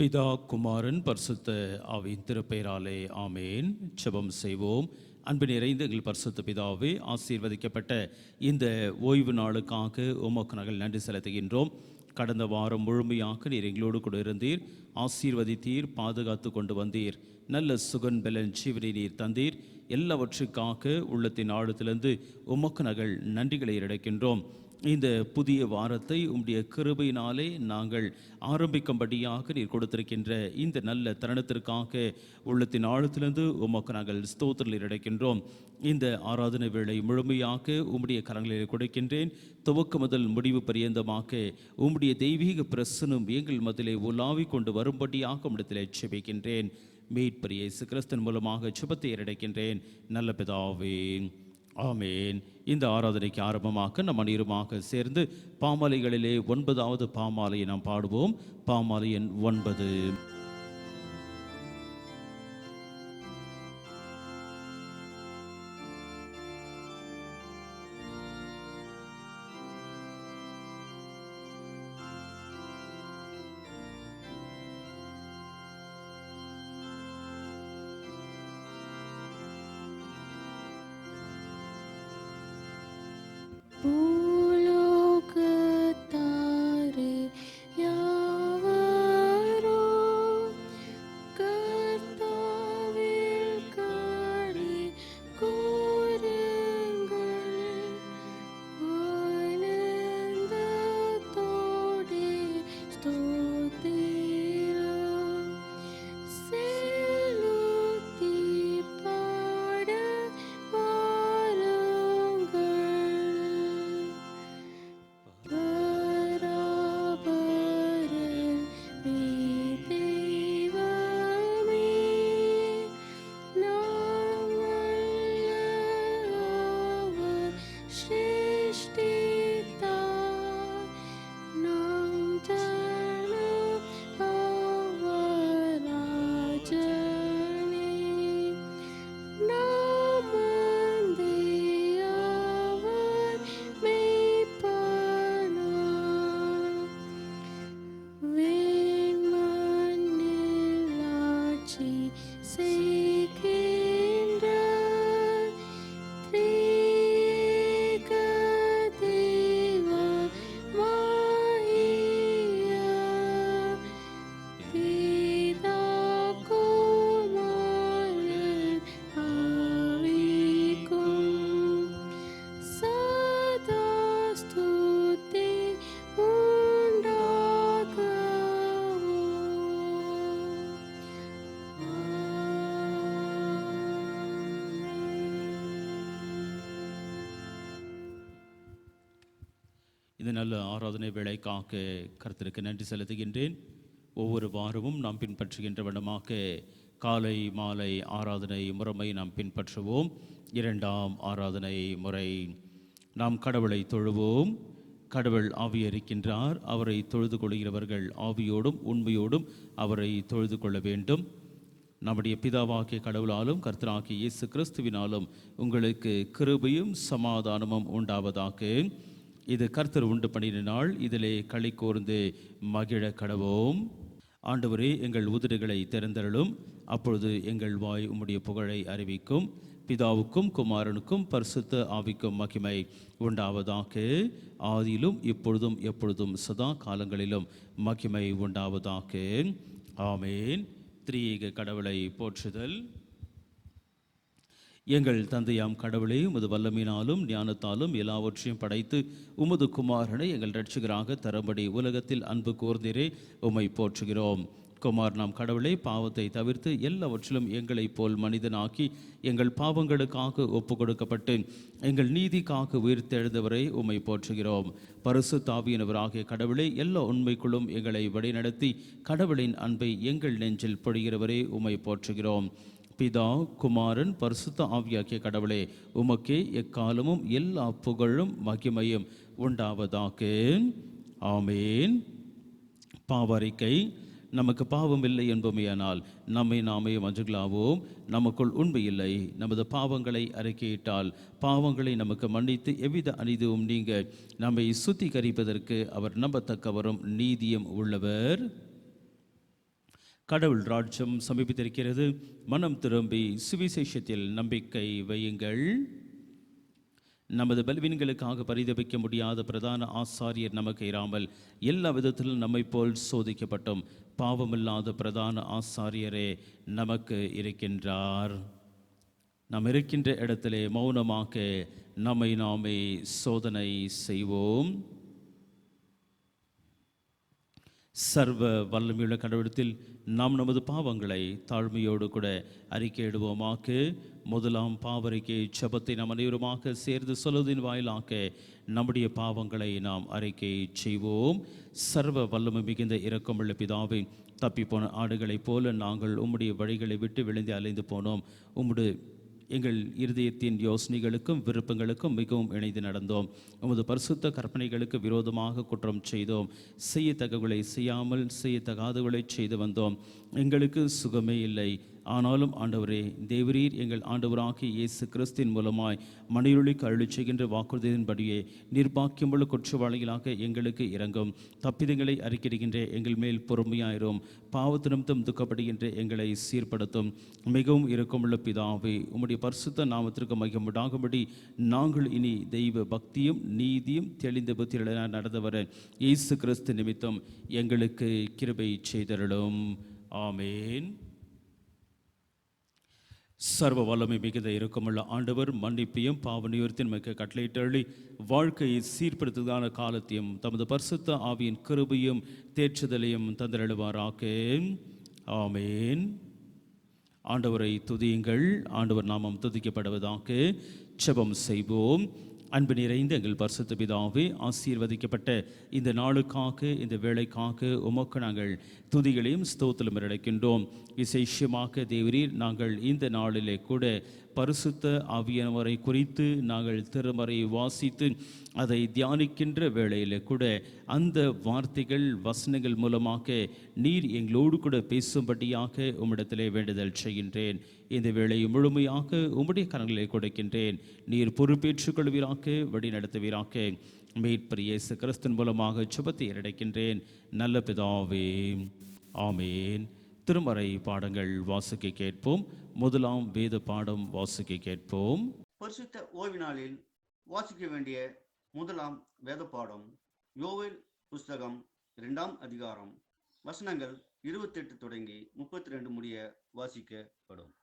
பிதா குமாரன் பரிசுத்த ஆவியின் திருப்பெயராலே ஆமேன். ஜெபம் செய்வோம். அன்பு நிறைந்த எங்கள் பரிசுத்த பிதாவே, ஆசீர்வதிக்கப்பட்ட இந்த ஓய்வு நாளுக்காக உமக்கு நாங்கள் நன்றி செலுத்துகின்றோம். கடந்த வாரம் முழுமையாக நீர் எங்களோடு கூட இருந்தீர், ஆசீர்வதித்தீர், பாதுகாத்து கொண்டு வந்தீர். நல்ல சுகன் பலன் ஜீவனை நீர் தந்தீர். எல்லாவற்றுக்காக உள்ளத்தின் ஆழத்திலிருந்து உமக்கு நாங்கள் நன்றிகளை இறைக்கின்றோம். இந்த புதிய வாரத்தை உம்முடைய கிருபையினாலே நாங்கள் ஆரம்பிக்கும்படியாக நீர் கொடுத்திருக்கின்ற இந்த நல்ல தருணத்திற்காக உள்ளத்தின் ஆழத்திலிருந்து உமக்கு நாங்கள் ஸ்தோத்திரத்தில் இறைக்கின்றோம். இந்த ஆராதனை வேளை முழுமையாக உம்முடைய கரங்களில் கொடுக்கின்றேன். துவக்க முதல் முடிவு பரியந்தமாக உம்முடைய தெய்வீக பிரசனம் எங்கள் மத்தியிலே உலாவிக் கொண்டு வரும்படியாக உம்மிடத்திலே ஜெபிக்கின்றேன். மீட்பர் இயேசு கிறிஸ்துவின் மூலமாக ஜெபத்தை ஏறெடுக்கின்றேன் நல்ல பிதாவே, ஆமேன். இந்த ஆராதனைக்கு ஆரம்பமாக நம் அனைவருமாக சேர்ந்து பாமாலைகளிலே 9வது பாமாலையை நாம் பாடுவோம். பாமாலை எண் 9. இந்த நல்ல ஆராதனை வேளைக்காக கர்த்தருக்கு நன்றி செலுத்துகின்றேன். ஒவ்வொரு வாரமும் நாம் பின்பற்றுகின்ற வண்ணமாக காலை மாலை ஆராதனை முறைமை நாம் பின்பற்றுவோம். 2ஆம் ஆராதனை முறை நாம் கடவுளை தொழுவோம். கடவுள் ஆவியிருக்கின்றார், அவரை தொழுது கொள்கிறவர்கள் ஆவியோடும் உண்மையோடும் அவரை தொழுது கொள்ள வேண்டும். நம்முடைய பிதாவாகிய கடவுளாலும் கர்த்தராகிய இயேசு கிறிஸ்துவினாலும் உங்களுக்கு கிருபையும் சமாதானமும் உண்டாவதாக. இது கர்த்தர் உண்டு பண்ணின நாள், இதிலே களி கூர்ந்து மகிழ கடவோம். ஆண்டவரே, எங்கள் உதடுகளை திறந்தருளும், அப்பொழுது எங்கள் வாய் உம்முடைய புகழை அறிவிக்கும். பிதாவுக்கும் குமாரனுக்கும் பரிசுத்த ஆவிக்கும் மகிமை உண்டாவதாக. ஆதியிலும் இப்பொழுதும் எப்பொழுதும் சதா காலங்களிலும் மகிமை உண்டாவதாக. ஆமேன். திரியேக கடவுளை போற்றுதல். எங்கள் தந்தையாம் கடவுளே, உமது வல்லமையினாலும் ஞானத்தாலும் எல்லாவற்றையும் படைத்து உமது குமாரனை எங்கள் இரட்சகராக தரும்படி உலகத்தில் அன்பு கூர்ந்தீரே, உம்மை போற்றுகிறோம். குமார் நாம் கடவுளை பாவத்தை தவிர்த்து எல்லாவற்றிலும் எங்களைப் போல் மனிதனாக்கி எங்கள் பாவங்களுக்காக ஒப்பு கொடுக்கப்பட்டு எங்கள் நீதிக்காக உயிர்த்தெழுந்தவரை உம்மை போற்றுகிறோம். பரிசுத்த ஆவியானவராகிய கடவுளை எல்லா உண்மைக்குள்ளும் எங்களை வழிநடத்தி கடவுளின் அன்பை எங்கள் நெஞ்சில் பொழிகிறவரே உம்மை போற்றுகிறோம். பிதா குமாரன் பரிசுத்த ஆவியாகிய கடவுளே, உமக்கே எக்காலமும் எல்லா புகழும் மகிமையும் உண்டாவதாக. ஆமேன். பாவறிக்கை. நமக்கு பாவம் இல்லை என்போமேயானால் நம்மை நாமே மன்றுகளாவோம், நமக்குள் உண்மை இல்லை. நமது பாவங்களை அறிக்கையிட்டால் பாவங்களை நமக்கு மன்னித்து எவ்வித அநீதியும் நீங்க நம்மை சுத்திகரிப்பதற்கு அவர் நம்பத்தக்கவரும் நீதியும் உள்ளவர். கடவுள் ராஜ்யம் சமீபித்திருக்கிறது. மனம் திரும்பி சுவிசேஷத்தில் நம்பிக்கை வையுங்கள். நமது பலவீனங்களுக்காக பரிதபிக்க முடியாத பிரதான ஆசாரியர் நமக்கு இராமல் எல்லா விதத்திலும் நம்மை போல் சோதிக்கப்பட்டும் பாவமில்லாத பிரதான ஆசாரியரே நமக்கு இருக்கின்றார். நாம் இருக்கின்ற இடத்திலே மௌனமாக நம்மை நாமே சோதனை செய்வோம். சர்வ வல்லமையுள்ள கடவுளத்தில் நாம் நமது பாவங்களை தாழ்மையோடு கூட அறிக்கையிடுவோமாக. முதலாம் பாவறிக்கை ஜெபத்தை நாம் அனைவருமாக சேர்ந்து சொல்வதின் வாயிலாக நம்முடைய பாவங்களை நாம் அறிக்கை செய்வோம். சர்வ வல்லமை மிகுந்த இரக்கமுள்ள பிதாவே, தப்பிப்போன ஆடுகளைப் போல நாங்கள் உம்முடைய வழிகளை விட்டு விழுந்து அலைந்து போனோம். எங்கள் இருதயத்தின் யோசனைகளுக்கும் விருப்பங்களுக்கும் மிகவும் இணைந்து நடந்தோம். உமது பரிசுத்த கற்பனைகளுக்கு விரோதமாக குற்றம் செய்தோம். செய்யத்தக்கவர்களை செய்யாமல் செய்யத்தகாதவர்களை செய்து வந்தோம். எங்களுக்கு சுகமே இல்லை. ஆனாலும் ஆண்டவரே, தேவரீர் எங்கள் ஆண்டவராகிய இயேசு கிறிஸ்தின் மூலமாய் மனிதர்களுக்கு அருளி செய்கின்ற வாக்குறுதியின்படியே நிர்பாக்கியமுள்ள குற்றவாளிகளாக எங்களுக்கு இறங்கும். தப்பிதங்களை அறிக்கையிடுகின்ற எங்கள் மேல் பொறுமையாயிரும். பாவத்தினமும் துக்கப்படுகின்ற எங்களை சீர்படுத்தும். மிகவும் இரக்கமுள்ள பிதாவே, உம்முடைய பரிசுத்த நாமத்திற்கு மகிமையுண்டாகும்படி நாங்கள் இனி தெய்வ பக்தியும் நீதியும் தெளிந்த புத்தியுடன் நடந்து வர இயேசு கிறிஸ்து நிமித்தம் எங்களுக்கு கிருபை செய்தருளும். ஆமேன். சர்வ வல்லமை மிகுந்த இரக்கமுள்ள ஆண்டவர் மன்னிப்பையும் பாவ நிவர்த்தியும் நமக்கு கட்டளையிட்டருளி வாழ்க்கையை சீர்படுத்துவதான காலத்தையும் தமது பரிசுத்த ஆவியின் கிருபையும் தேற்றுதலையும் தந்தருளுவாராக. ஆமேன். ஆண்டவரை துதியுங்கள். ஆண்டவர் நாமம் துதிக்கப்படுவதாக. ஜெபம் செய்வோம். அன்பு நிறைந்த எங்கள் பரிசுத்த பிதாவே, ஆசீர்வதிக்கப்பட்ட இந்த நாளுக்காக இந்த வேளைக்காக உமக்கு நாங்கள் துதிகளையும் ஸ்தோத்திரம் அளிக்கின்றோம். விசேஷமாக தேவரீர், நாங்கள் இந்த நாளிலே கூட பரிசுத்த ஆவியானவரை குறித்து நாங்கள் திருமறை வாசித்து அதை தியானிக்கின்ற வேளையில் கூட அந்த வார்த்தைகள் வசனங்கள் மூலமாக நீர் எங்களோடு கூட பேசும்படியாக உம்மிடத்திலே வேண்டுதல் செய்கின்றேன். இந்த வேளையை முழுமையாக உம்முடைய கரங்களை கொடுக்கின்றேன். நீர் பொறுப்பேற்றுக் கொள்வீராக, வழி நடத்துவீராக. மீட்பர் இயேசு கிறிஸ்துவின் மூலமாக ஜெபத்தை ஏறெடுக்கின்றேன் நல்ல பிதாவே. ஆமேன். திருமறை பாடங்கள் வாசிக்க கேட்போம். முதலாம் வேத பாடம் வாசிக்க கேட்போம். பரிசுத்த ஓய்வு நாளில் வாசிக்க வேண்டிய முதலாம் வேத பாடம் யோவேல் புஸ்தகம் 2ஆம் அதிகாரம் வசனங்கள் 28 தொடங்கி 32 முடிய வாசிக்கப்படும்.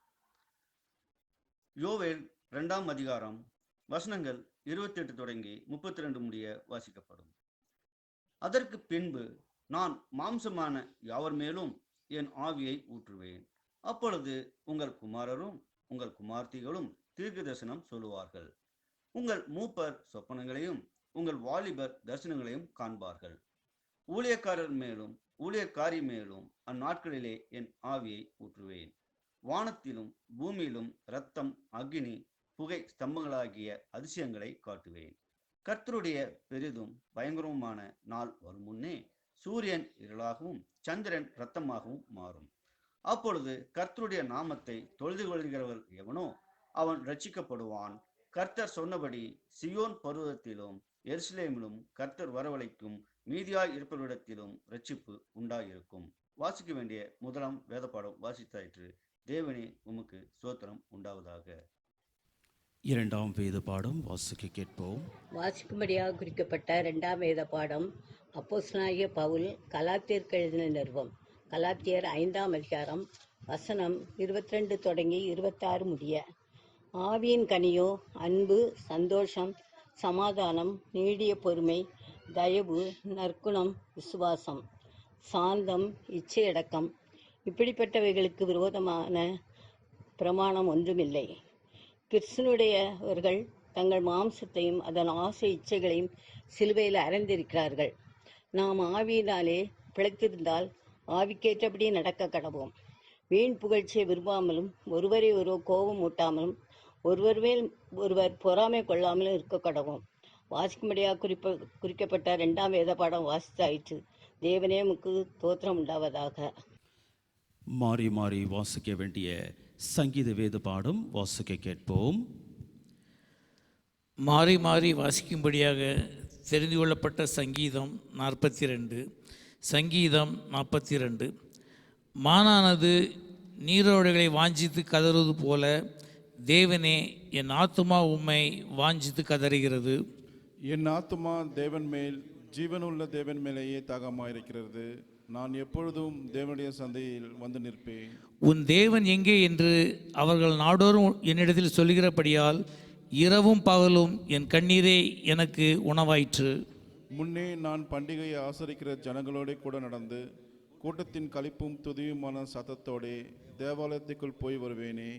யோவேல் 2ஆம் அதிகாரம் வசனங்கள் 28 தொடங்கி 32 முடிய வாசிக்கப்படும். அதற்கு பின்பு நான் மாம்சமான யாவர் மேலும் என் ஆவியை ஊற்றுவேன். அப்பொழுது உங்கள் குமாரரும் உங்கள் குமார்த்திகளும் தீர்க்க தரிசனம் சொல்லுவார்கள். உங்கள் மூப்பர் சொப்பனங்களையும் உங்கள் வாலிபர் தரிசனங்களையும் காண்பார்கள். ஊழியக்காரர் மேலும் ஊழியக்காரி மேலும் அந்நாட்களிலே என் ஆவியை ஊற்றுவேன். வானத்திலும் பூமியிலும் இரத்தம், அக்கினி, புகை ஸ்தம்பங்களாகிய அதிசயங்களை காட்டுவேன். கர்த்தருடைய பெரிதும் பயங்கரமான நாள் வரும் முன்னே சூரியன் இருளாகவும் சந்திரன் இரத்தமாகவும் மாறும். அப்பொழுது கர்த்தருடைய நாமத்தை தொழுது கொள்கிறவர் எவனோ அவன் ரட்சிக்கப்படுவான். கர்த்தர் சொன்னபடி சியோன் பர்வதத்திலும் எருசலேமிலும் கர்த்தர் வரவழைக்கும் மீதியாய் இருப்பவரிடத்திலும் ரட்சிப்பு உண்டாயிருக்கும். வாசிக்க வேண்டிய முதலாம் வேதப்பாடம் வாசித்தாயிற்று. தேவனே உமக்கு ஸ்தோத்திரம் உண்டாவதாக. இரண்டாம் வேத பாடம் வாசிக்க கேட்போம். வாசிக்கும்படியாக குறிக்கப்பட்ட 2ஆம் வேத பாடம் அப்போஸ்தலனாகிய பவுல் கலாத்தியருக்கு எழுதின நிருபம். கலாத்தியர் 5ஆம் அதிகாரம் வசனம் 22 தொடங்கி 26 முடிய. ஆவியின் கனியோ அன்பு, சந்தோஷம், சமாதானம், நீடிய பொறுமை, தயவு, நற்குணம், விசுவாசம், சாந்தம், இச்சையடக்கம். இப்படிப்பட்டவைகளுக்கு விரோதமான பிரமாணம் ஒன்றுமில்லை. கிறிஸ்துவனுடையவர்கள் தங்கள் மாம்சத்தையும் அதன் ஆசை இச்சைகளையும் சிலுவையில் அறைந்திருக்கிறார்கள். நாம் ஆவியினாலே பிழைத்திருந்தால் ஆவிக்கேற்றபடி நடக்க கடவோம். வீண் புகழ்ச்சியை விரும்பாமலும் ஒருவரை ஒருவர் கோபம் ஊட்டாமலும் ஒருவர் மேல் ஒருவர் பொறாமை கொள்ளாமலும் இருக்க கடவோம். வாசிக்கும்படியாக குறிக்கப்பட்ட 2ஆம் வேத பாடம் வாசித்தாயிற்று. தேவனே உமக்கு ஸ்தோத்திரம் உண்டாவதாக. மாறி மாறி வாசிக்க வேண்டிய சங்கீத வேத பாடம் வாசிக்க கேட்போம். மாறி மாறி வாசிக்கும்படியாக தெரிந்து கொள்ளப்பட்ட சங்கீதம் 42. சங்கீதம் 42. மானானது நீரோடைகளை வாஞ்சித்து கதறுவது போல தேவனே என் ஆத்துமா உம்மை வாஞ்சித்து கதறுகிறது. என் ஆத்துமா தேவன் மேல், ஜீவனுள்ள தேவன் மேலேயே தாகமாயிருக்கிறது. நான் எப்பொழுதும் தேவனுடைய சந்தையில் வந்து நிற்பேன். உன் தேவன் எங்கே என்று அவர்கள் நாடோறும் என்னிடத்தில் சொல்கிறபடியால் இரவும் பகலும் என் கண்ணீரே எனக்கு உணவாயிற்று. முன்னே நான் பண்டிகையை ஆசரிக்கிற ஜனங்களோட கூட நடந்து கூட்டத்தின் களிப்பும் துதியுமான சத்தத்தோடே தேவாலயத்துக்குள் போய் வருவேனே.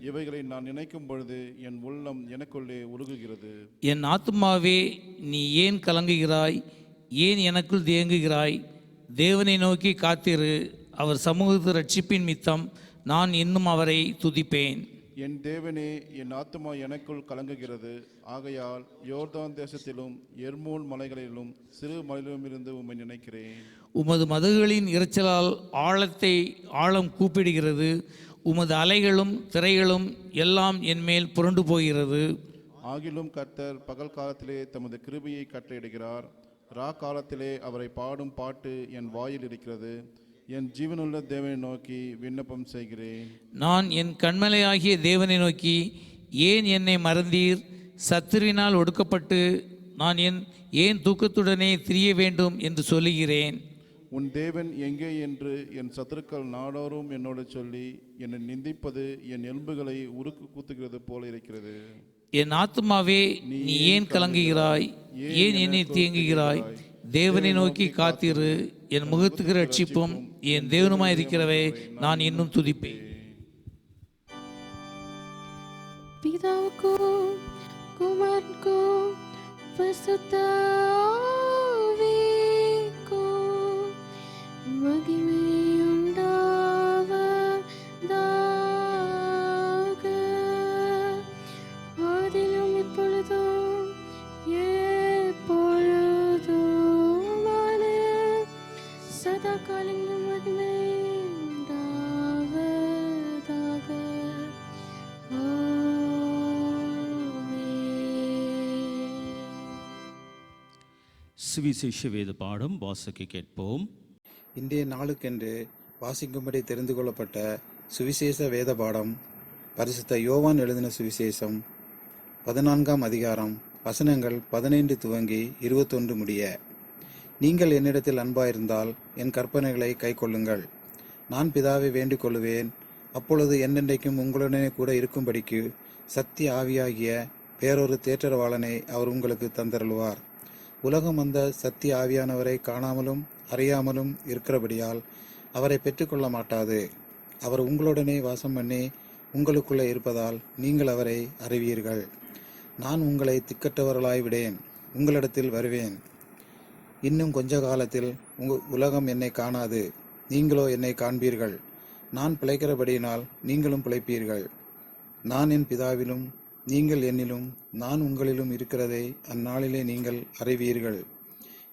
இவைகளை நான் நினைக்கும் பொழுது என் உள்ளம் எனக்குள்ளே உருகுகிறது. என் ஆத்துமாவே நீ ஏன் கலங்குகிறாய்? ஏன் எனக்குள் தேங்குகிறாய்? தேவனை நோக்கி காத்திரு. அவர் சமூகத்து ரட்சிப்பின் மித்தம் நான் இன்னும் அவரை துதிப்பேன். என் தேவனே, என் ஆத்துமா எனக்குள் கலங்குகிறது. ஆகையால் யோர்தான் தேசத்திலும் எர்மோன் மலைகளிலும் சிறு மலையிலுமிருந்து உம்மை நினைக்கிறேன். உமது மதகுகளின் இரைச்சலால் ஆழம் கூப்பிடுகிறது. உமது அலைகளும் திரைகளும் எல்லாம் என்மேல் புரண்டு போகிறது. ஆகிலும் கர்த்தர் பகல் காலத்திலே தமது கிருபையை கட்டளையிடுகிறார். ரா காலத்திலே அவரை பாடும் பாட்டு என் வாயில் இருக்கிறது. என் ஜீவனுள்ள தேவனை நோக்கி விண்ணப்பம் செய்கிறேன். நான் என் கண்மலையாகிய தேவனை நோக்கி, ஏன் என்னை மறந்தீர்? சத்துருவினால் ஒடுக்கப்பட்டு நான் ஏன் தூக்கத்துடனே திரிய வேண்டும் என்று சொல்லுகிறேன். உன் தேவன் எங்கே என்று என் சத்துருக்கள் நாடோறும் என்னோடு சொல்லி என்னை நிந்திப்பது என் எலும்புகளை உருக்கு கூத்துகிறது போல இருக்கிறது. என் ஆத்துமாவே நீ ஏன் கலங்குகிறாய்? ஏன் என்னை தேங்குகிறாய்? தேவனை நோக்கி காத்திரு. என் முகத்துக்கு ரட்சிப்பும் என் தேவனுமாய் இருக்கிறவே நான் இன்னும் துதிப்பேன். பிதாவுக்கோ குமாரனுக்கோ பரிசுத்த ஆவிக்கோ மகிமை உண்டாவதாக, ஆதியிலும் இப்பொழுதும் எப்பொழுதுமான சதா காலங்களிலும் மகிமை உண்டாவதாக. சுவிசேஷ வேத பாடம் வாசிக்க கேட்போம். இன்றைய நாளுக்கென்று வாசிக்கும்படி தெரிந்து கொள்ளப்பட்ட சுவிசேஷ வேத பாடம் பரிசுத்த யோவான் எழுதின சுவிசேஷம் 14ஆம் அதிகாரம் வசனங்கள் 15 துவங்கி 21 முடிய. நீங்கள் என்னிடத்தில் அன்பாயிருந்தால் என் கற்பனைகளை கைக்கொள்ளுங்கள். நான் பிதாவை வேண்டிக் கொள்ளுவேன், அப்பொழுது என்னென்றைக்கும் உங்களுடனே கூட இருக்கும்படிக்கு சத்திய ஆவியாகிய வேறொரு தேற்றரவாளனை அவர் உங்களுக்கு தந்தருள்வார். உலகம் வந்த சத்திய ஆவியானவரை காணாமலும் அறியாமலும் இருக்கிறபடியால் அவரை பெற்றுக்கொள்ள மாட்டாது. அவர் உங்களுடனே வாசம் பண்ணி உங்களுக்குள்ளே இருப்பதால் நீங்கள் அவரை அறிவீர்கள். நான் உங்களை திக்கற்றவர்களாய் விடேன், உங்களிடத்தில் வருவேன். இன்னும் கொஞ்ச காலத்தில் உலகம் என்னை காணாது, நீங்களோ என்னை காண்பீர்கள். நான் பிழைக்கிறபடியினால் நீங்களும் பிழைப்பீர்கள். நான் என் பிதாவிலும் நீங்கள் என்னிலும் நான் உங்களிலும் இருக்கிறதை அந்நாளிலே நீங்கள் அறிவீர்கள்.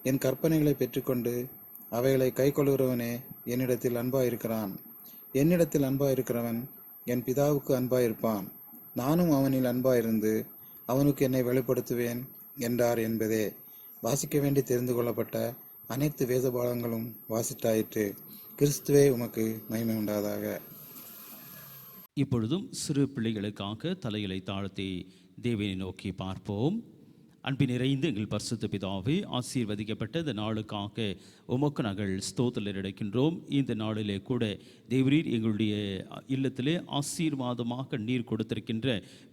என் கற்பனைகளை பெற்றுக்கொண்டு அவைகளை கைக்கொள்கிறவனே என்னிடத்தில் அன்பாயிருக்கிறான். என்னிடத்தில் அன்பாயிருக்கிறவன் என் பிதாவுக்கு அன்பாயிருப்பான். நானும் அவனில் அன்பாயிருந்து அவனுக்கு என்னை வெளிப்படுத்துவேன் என்றார் என்பதே. வாசிக்க வேண்டி தெரிந்து கொள்ளப்பட்ட அனைத்து வேத பாடங்களும் வாசித்தாயிற்று. கிறிஸ்துவே உமக்கு மகிமை உண்டாதாக. இப்பொழுதும் சிறு பிள்ளைகளுக்காக தலைகளை தாழ்த்தி தேவனை நோக்கி பார்ப்போம். அன்பின் நிறைந்து எங்கள் பரிசுத்த பிதாவே, ஆசீர்வதிக்கப்பட்ட இந்த நாளுக்காக உமக்கு நாங்கள் ஸ்தோத்திரம் எடுக்கின்றோம். இந்த நாளிலே கூட தேவரீர் எங்களுடைய இல்லத்திலே ஆசீர்வாதமாக நீர் கொடுத்திருக்கின்ற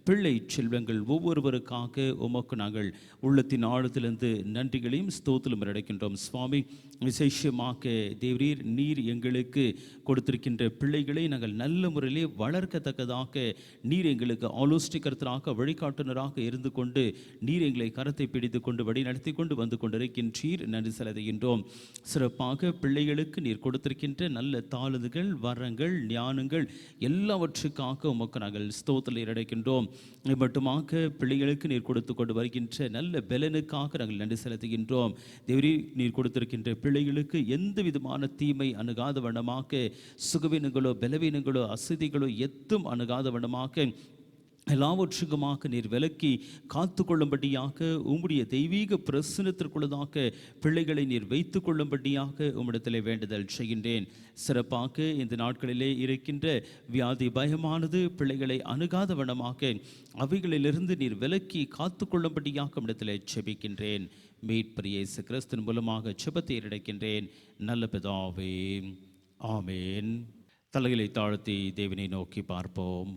பிள்ளை செல்வங்கள் ஒவ்வொருவருக்காக உமக்கு நாங்கள் உள்ளத்தின் ஆழத்திலிருந்து நன்றிகளையும் ஸ்தோத்திரம் எடுக்கின்றோம். சுவாமி, விசேஷமாக தேவரீர் நீர் எங்களுக்கு கொடுத்திருக்கின்ற பிள்ளைகளை நாங்கள் நல்ல முறையிலே வளர்க்கத்தக்கதாக நீர் எங்களுக்கு ஆலோசனைக்கர்த்தராக வழிகாட்டுனராக இருந்து கொண்டு நீர் எங்களை கரத்தை பிடித்து கொண்டு வழி நடத்தி கொண்டு வந்து கொண்டிருக்கின்றீர். நன்றி செலுத்துகின்றோம். சிறப்பாக பிள்ளைகளுக்கு நீர் கொடுத்திருக்கின்ற நல்ல தாளுதுகள், வரங்கள், ஞானங்கள் எல்லாவற்றுக்காக உமக்கு நாங்கள் ஸ்தோத்திரம் அடைக்கின்றோம். மட்டுமாக பிள்ளைகளுக்கு நீர் கொடுத்து கொண்டு வருகின்ற நல்ல பலனுக்காக நாங்கள் நன்றி செலுத்துகின்றோம். தேவரீ, நீர் கொடுத்திருக்கின்ற பிள்ளைகளுக்கு எந்த விதமான தீமை அணுகாத வண்ணமாக, சுகவீனங்களோ பலவீனங்களோ அசதிகளோ எத்தும் அணுகாத வண்ணமாக எல்லாவற்றுக்குமாக நீர் விலக்கி காத்து கொள்ளும்படியாக உம்முடைய தெய்வீக பிரசனத்திற்குள்ளதாக பிள்ளைகளை நீர் வைத்து கொள்ளும்படியாக உம்மிடத்திலே வேண்டுதல் செய்கின்றேன். சிறப்பாக இந்த நாட்களிலே இருக்கின்ற வியாதி பயமானது பிள்ளைகளை அணுகாத வண்ணமாக அவைகளிலிருந்து நீர் விலக்கி காத்து கொள்ளும்படியாக உம்மிடத்திலே செபிக்கின்றேன். மீட்பர் இயேசு கிறிஸ்துவின் மூலமாக செபத்தை ஏறெடுக்கின்றேன் நல்ல பிதாவே, ஆமேன். தலைகளை தாழ்த்தி தேவனை நோக்கி பார்ப்போம்.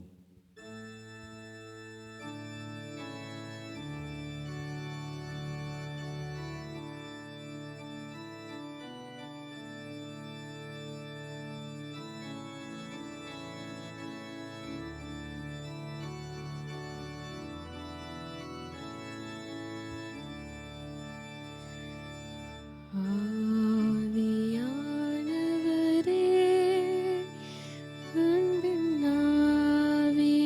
ஆவியானவரே, அன்பின் ஆவியானவரே,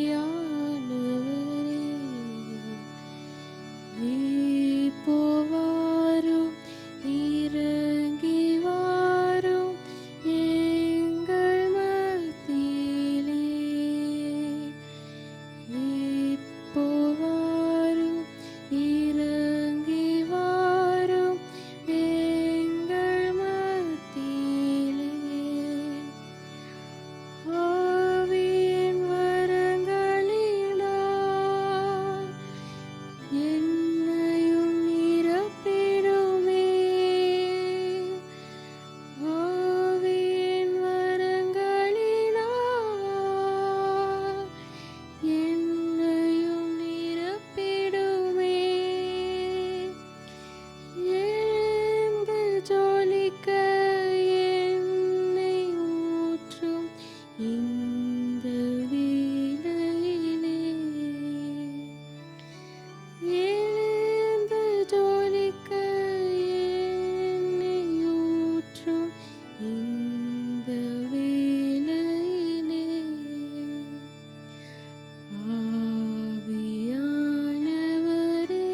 இப்போ வாரும், இறங்கி வாரும் எங்கள் மத்தியிலே. இப்போ வாரும், இறங்கி வாரும் எங்கள் மத்தியிலே. ஆவியின் வரங்களினால் என்னையும் நிரப்பிடுமே. ஆவியின் வரங்களினால் என்னையும் நிரப்பிடுமே. எழுந்து ஜொலிக்க என்னை ஊற்றும் இந்த வேளையிலே. எழுந்து ஜொலிக்க என்னை ஊற்றும் இந்த வேளையிலே. ஆவியானவரே,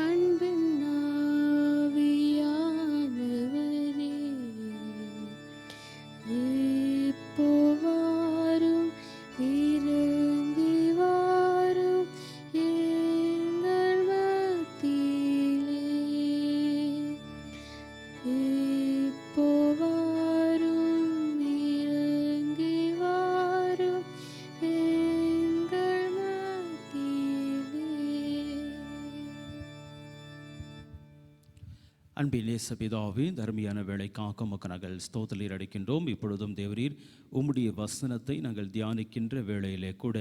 அன்பின் ஆவியானவரே, இப்போ வாரும், இறங்கி வாரும் எங்கள் மத்தியிலே. இப்போ வாரும், இறங்கி வாரும் எங்கள் மத்தியிலே. அன்பின் நேசபிதாவே, தர்மியான வேலைக்காக உமக்கு நாங்கள் ஸ்தோத்திரம் அடைக்கின்றோம். இப்பொழுதும் தேவரீர் உம்முடைய வசனத்தை நாங்கள் தியானிக்கின்ற வேளையிலே கூட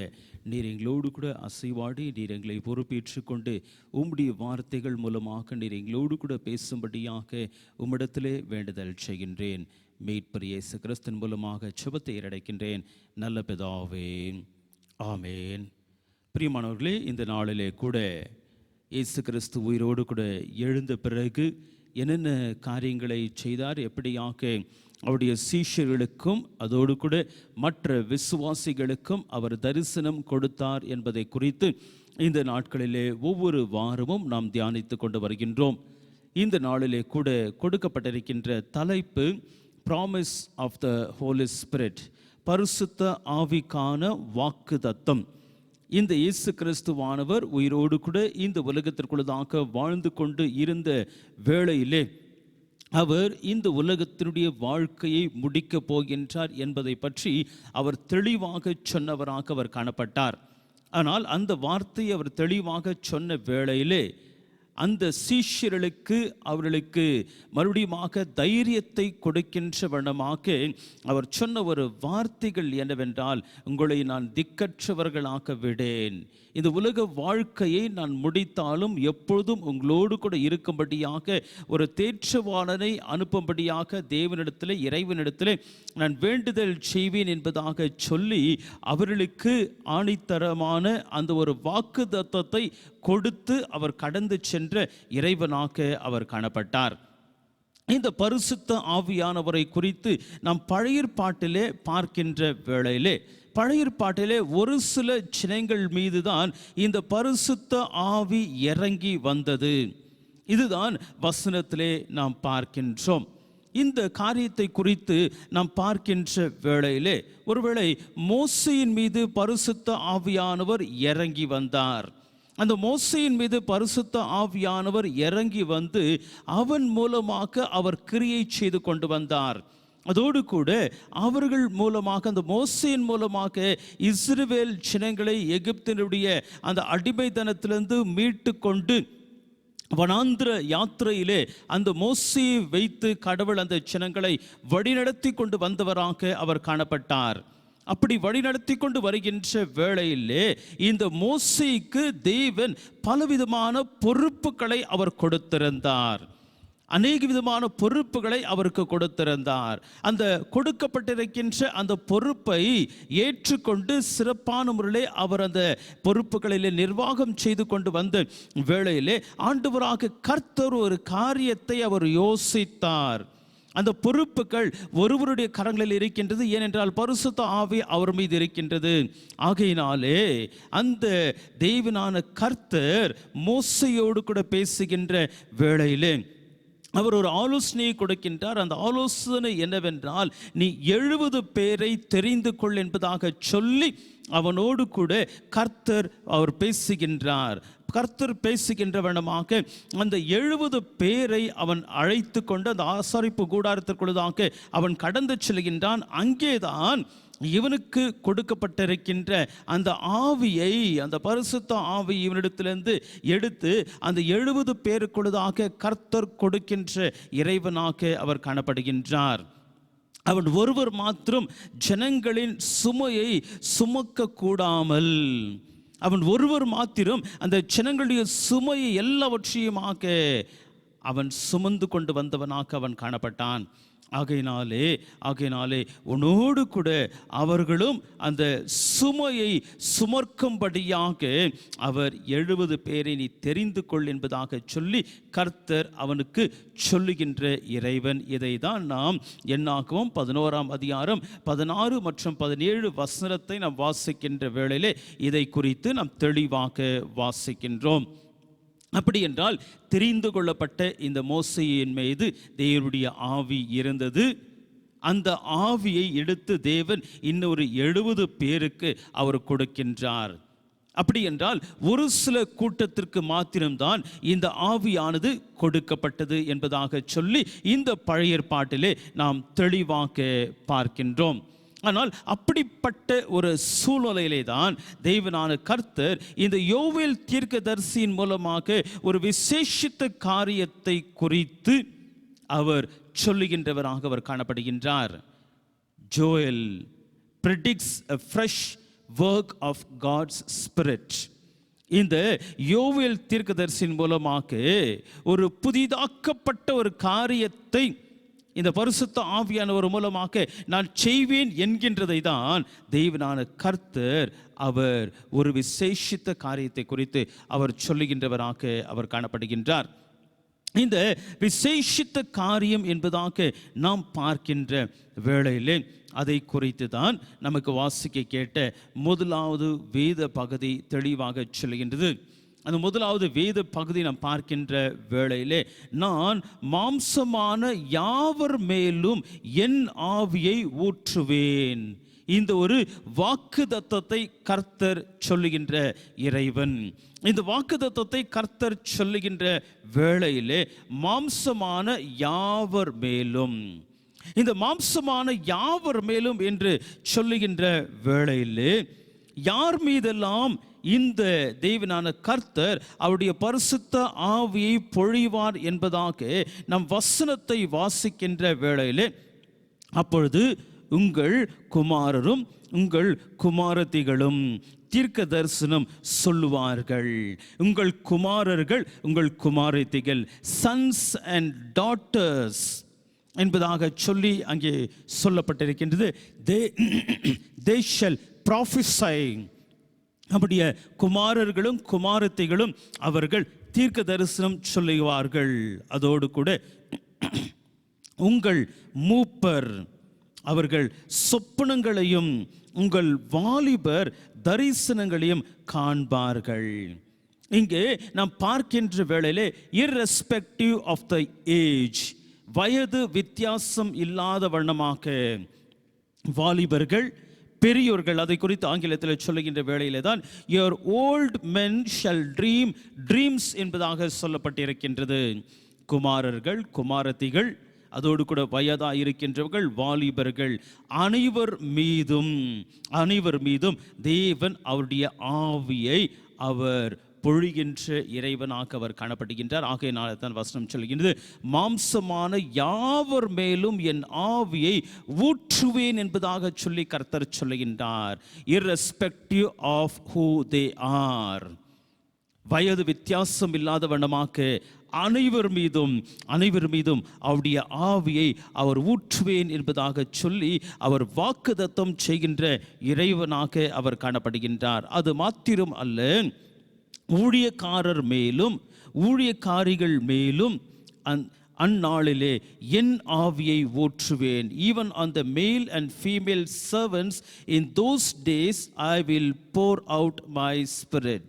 நீர் எங்களோடு கூட அசைவாடி நீர் எங்களை பொறுப்பேற்றுக் கொண்டு உம்முடைய வார்த்தைகள் மூலமாக நீர் எங்களோடு கூட பேசும்படியாக உம்மிடத்திலே வேண்டுதல் செய்கின்றேன். மீட்பர் இயேசு கிறிஸ்துவின் மூலமாக செபத்தை ஏறெடுக்கின்றேன் நல்ல பிதாவே, ஆமேன். பிரியமானவர்களே, இந்த நாளிலே கூட இயேசு கிறிஸ்து உயிரோடு கூட எழுந்த பிறகு என்னென்ன காரியங்களை செய்தார், எப்படியாக அவருடைய சீஷர்களுக்கும் அதோடு கூட மற்ற விசுவாசிகளுக்கும் அவர் தரிசனம் கொடுத்தார் என்பதை குறித்து இந்த நாட்களிலே ஒவ்வொரு வாரமும் நாம் தியானித்து கொண்டு வருகின்றோம். இந்த நாளிலே கூட கொடுக்கப்பட்டிருக்கின்ற தலைப்பு promise of the holy spirit, பரிசுத்த ஆவிக்கான வாக்குத்தத்தம். இந்த இயேசு கிறிஸ்துவானவர் உயிரோடு கூட இந்த உலகத்திற்குள்ளதாக வாழ்ந்து கொண்டு இருந்த வேளையிலே அவர் இந்த உலகத்தினுடைய வாழ்க்கையை முடிக்கப் போகின்றார் என்பதை பற்றி அவர் தெளிவாக சொன்னவராக அவர் காணப்பட்டார். ஆனால் அந்த வார்த்தையை அவர் தெளிவாக சொன்ன வேளையிலே அந்த சீஷர்களுக்கு அவர்களுக்கு மறுபடியுமாக தைரியத்தை கொடுக்கின்ற வண்ணமாக அவர் சொன்ன ஒரு வார்த்தைகள் என்னவென்றால், உங்களை நான் திக்கற்றவர்களாக விடேன், இந்த உலக வாழ்க்கையை நான் முடித்தாலும் எப்பொழுதும் உங்களோடு கூட இருக்கும்படியாக ஒரு தேற்றவாளனை அனுப்பும்படியாக தேவனிடத்தில் இறைவனிடத்தில் நான் வேண்டுதல் செய்வேன் என்பதாக சொல்லி அவர்களுக்கு ஆணித்தரமான அந்த ஒரு வாக்குத்தத்தத்தை கொடுத்து அவர் கடந்து சென்ற இறைவனாக அவர் காணப்பட்டார். இந்த பரிசுத்த ஆவியானவரை குறித்து நாம் பழைய ஏற்பாட்டிலே பார்க்கின்ற வேளையிலே பழைய ஏற்பாட்டிலே ஒரு சில சின்னங்கள் மீது தான் இந்த பரிசுத்த ஆவி இறங்கி வந்தது. இதுதான் வசனத்திலே நாம் பார்க்கின்றோம். இந்த காரியத்தை குறித்து நாம் பார்க்கின்ற வேளையிலே ஒருவேளை மோசேயின் மீது பரிசுத்த ஆவியானவர் இறங்கி வந்தார். அந்த மோசேயின் மீது பரிசுத்த ஆவியானவர் இறங்கி வந்து அவன் மூலமாக அவர் கிரியை செய்து கொண்டு வந்தார். அதோடு கூட அவர்கள் மூலமாக, அந்த மோசேயின் மூலமாக இஸ்ரவேல் ஜனங்களை எகிப்தினுடைய அந்த அடிமைத்தனத்திலிருந்து மீட்டு கொண்டு வனாந்திர யாத்திரையிலே அந்த மோசேயை வைத்து கடவுள் அந்த ஜனங்களை வழிநடத்தி கொண்டு வந்தவராக அவர் காணப்பட்டார். அப்படி வழிநடத்தி கொண்டு வருகின்ற வேளையிலே இந்த மோசேக்கு தேவன் பலவிதமான பொறுப்புகளை அவர் கொடுத்திருந்தார். அநேக விதமான பொறுப்புகளை அவருக்கு கொடுத்திருந்தார். அந்த கொடுக்கப்பட்டிருக்கின்ற அந்த பொறுப்பை ஏற்றுக்கொண்டு சிறப்பான முறையிலே அவர் அந்த பொறுப்புகளிலே நிர்வாகம் செய்து கொண்டு வந்த வேளையிலே ஆண்டவராக கர்த்தர் ஒரு காரியத்தை அவர் யோசித்தார். அந்த பொறுப்புகள் ஒருவருடைய கரங்களில் இருக்கின்றது, ஏனென்றால் பரிசுத்த ஆவி அவர் மீது இருக்கின்றது. ஆகையினாலே அந்த தேவனான கர்த்தர் மோசேயோடு கூட பேசுகின்ற வேளையிலே அவர் ஒரு ஆலோசனையை கொடுக்கின்றார். அந்த ஆலோசனை என்னவென்றால், நீ 70 பேரை தெரிந்து கொள் என்பதாக சொல்லி அவனோடு கூட கர்த்தர் அவர் பேசுகின்றார். கர்த்தர் பேசுகின்றவனமாக அந்த 70 பேரை அவன் அழைத்து கொண்டு அந்த ஆசாரிப்பு கூடாரத்திற்குள்ளதாக அவன் கடந்து செல்கின்றான். அங்கேதான் இவனுக்கு கொடுக்கப்பட்டிருக்கின்ற அந்த ஆவியை, அந்த பரிசுத்த ஆவி இவனிடத்திலிருந்து எடுத்து அந்த 70 பேருக்குள்ளதாக கர்த்தர் கொடுக்கின்ற இறைவனாக அவர் காணப்படுகின்றார். அவன் ஒருவர் மாத்திரம் ஜனங்களின் சுமையை சுமக்க கூடாமல், அவன் ஒருவர் மாத்திரம் அந்த ஜனங்களுடைய சுமையை எல்லாவற்றையுமாக அவன் சுமந்து கொண்டு வந்தவனாக அவன் காணப்பட்டான். ஆகையினாலே உன்னோடு கூட அவர்களும் அந்த சுமையை சுமர்க்கும்படியாக அவர் 70 பேரை நீ தெரிந்து கொள் என்பதாக சொல்லி கர்த்தர் அவனுக்கு சொல்லுகின்ற இறைவன். இதை தான் நாம் என்னாகவும் 11ஆம் அதிகாரம் 16 மற்றும் 17 வசனத்தை நாம் வாசிக்கின்ற வேளையிலே இதை குறித்து நாம் தெளிவாக வாசிக்கின்றோம். அப்படி என்றால் தெரிந்து கொள்ளப்பட்ட இந்த மோசேயின் மீது தேவனுடைய ஆவி இருந்தது. அந்த ஆவியை எடுத்து தேவன் இன்னொரு 70 பேருக்கு அவர் கொடுக்கின்றார். அப்படி என்றால் ஒரு சில கூட்டத்திற்கு மாத்திரம்தான் இந்த ஆவியானது கொடுக்கப்பட்டது என்பதாக சொல்லி இந்த பழைய ஏற்பாட்டிலே நாம் தெளிவாக பார்க்கின்றோம். ஆனால் அப்படிப்பட்ட ஒரு சூழ்நிலையிலே தான் தேவனான கர்த்தர் இந்த யோவேல் தீர்க்கதரிசியின் மூலமாக ஒரு விசேஷித்த காரியத்தை குறித்து அவர் சொல்லுகின்றவராக அவர் காணப்படுகின்றார். Joel predicts a fresh work of God's Spirit. இந்த யோவேல் தீர்க்கதரிசியின் மூலமாக ஒரு புதிதாக்கப்பட்ட ஒரு காரியத்தை இந்த பரிசுத்த ஆவியானவர் மூலமாக நான் செய்வேன் என்கின்றதை தான் தேவனான கர்த்தர் அவர் ஒரு விசேஷித்த காரியத்தை குறித்து அவர் சொல்லுகின்றவராக அவர் காணப்படுகின்றார். இந்த விசேஷித்த காரியம் என்பதாக நாம் பார்க்கின்ற வேளையிலே அதை குறித்து தான் நமக்கு வாசிக்க கேட்ட முதலாவது வேத பகுதி தெளிவாக சொல்லுகின்றது. அந்த முதலாவது வேத பகுதி நாம் பார்க்கின்ற வேளையிலே, நான் மாம்சமான யாவர் மேலும் என் ஆவியை ஊற்றுவேன். இந்த ஒரு வாக்குத்தத்தத்தை கர்த்தர் சொல்லுகின்ற இறைவன். இந்த வாக்குத்தத்தத்தை கர்த்தர் சொல்லுகின்ற வேளையிலே மாம்சமான யாவர் மேலும், இந்த மாம்சமான யாவர் மேலும் என்று சொல்லுகின்ற வேளையிலே யார் மீதெல்லாம் இந்த தேவனான கர்த்தர் அவருடைய பரிசுத்த ஆவியை பொழிவார் என்பதாக நம் வசனத்தை வாசிக்கின்ற வேளையிலே, அப்பொழுது உங்கள் குமாரரும் உங்கள் குமாரத்திகளும் தீர்க்க தரிசனம் சொல்லுவார்கள். உங்கள் குமாரர்கள் உங்கள் குமாரத்திகள், சன்ஸ் அண்ட் டாட்டர்ஸ் என்பதாக சொல்லி அங்கே சொல்லப்பட்டிருக்கின்றது. they shall prophesy. நம்முடைய குமாரர்களும் குமாரத்திகளும் அவர்கள் தீர்க்க தரிசனம் சொல்லுவார்கள். அதோடு கூட உங்கள் மூப்பர் அவர்கள் சொப்பனங்களையும் உங்கள் வாலிபர் தரிசனங்களையும் காண்பார்கள். இங்கே நாம் பார்க்கின்ற வேளையிலே irrespective of the age, வயது வித்தியாசம் இல்லாத வண்ணமாக வாலிபர்கள், பெரியோர்கள், அதை குறித்து ஆங்கிலத்தில் சொல்லுகின்ற வேளையிலே தான் your old men shall dream dreams என்பதாக சொல்லப்பட்டிருக்கின்றது. குமாரர்கள், குமாரத்திகள், அதோடு கூட வயதாக இருக்கின்றவர்கள், வாலிபர்கள், அனைவர் மீதும் தேவன் அவருடைய ஆவியை அவர் பொழிகின்ற இறைவனாக அவர் காணப்படுகின்றார். ஆகையினால தான் வசனம் சொல்கின்றது, மாம்சமான யாவர் மேலும் என் ஆவியை ஊற்றுவேன் என்பதாக சொல்லி கர்த்தர் சொல்லுகின்றார். irrespective of who they are, வயது வித்தியாசம் இல்லாத வண்ணமாக அனைவர் மீதும் அவருடைய ஆவியை அவர் ஊற்றுவேன் என்பதாக சொல்லி அவர் வாக்குத்தத்தம் செய்கின்ற இறைவனாக அவர் காணப்படுகின்றார். அது மாத்திரம் அல்ல, ஊழியக்காரர் மேலும் ஊழியக்காரிகள் மேலும் அந்நாளிலே என் ஆவியை ஊற்றுவேன். Even on the male and female servants in those days I will pour out my spirit.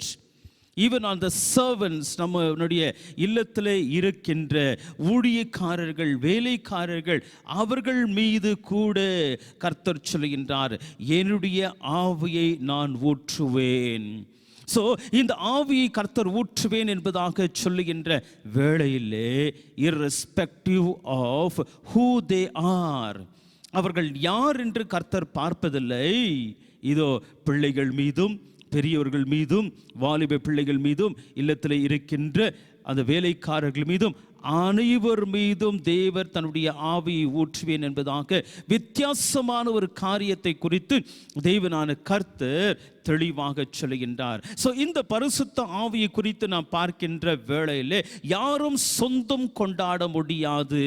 Even on the servants, நம்முடைய இல்லத்தில் இருக்கின்ற ஊழியக்காரர்கள், வேலைக்காரர்கள், அவர்கள் மீது கூட கர்த்தர் சொல்கின்றார், என்னுடைய ஆவியை நான் ஊற்றுவேன். ஸோ இந்த ஆவியை கர்த்தர் ஊற்றுவேன் என்பதாக சொல்லுகின்ற வேளையிலே irrespective of who they are, அவர்கள் யார் என்று கர்த்தர் பார்ப்பதில்லை. இதோ பிள்ளைகள் மீதும், பெரியவர்கள் மீதும், வாலிப பிள்ளைகள் மீதும், இல்லத்தில் இருக்கின்ற அந்த வேலைக்காரர்கள் மீதும், அனைவர் மீதும் தேவர் தன்னுடைய ஆவியை ஊற்றுவேன் என்பதாக வித்தியாசமான ஒரு காரியத்தை குறித்து தேவனான கர்த்தர் தெளிவாக சொல்லுகின்றார். ஸோ இந்த பரிசுத்த ஆவியை குறித்து நாம் பார்க்கின்ற வேளையிலே யாரும் சொந்தம் கொண்டாட முடியாது.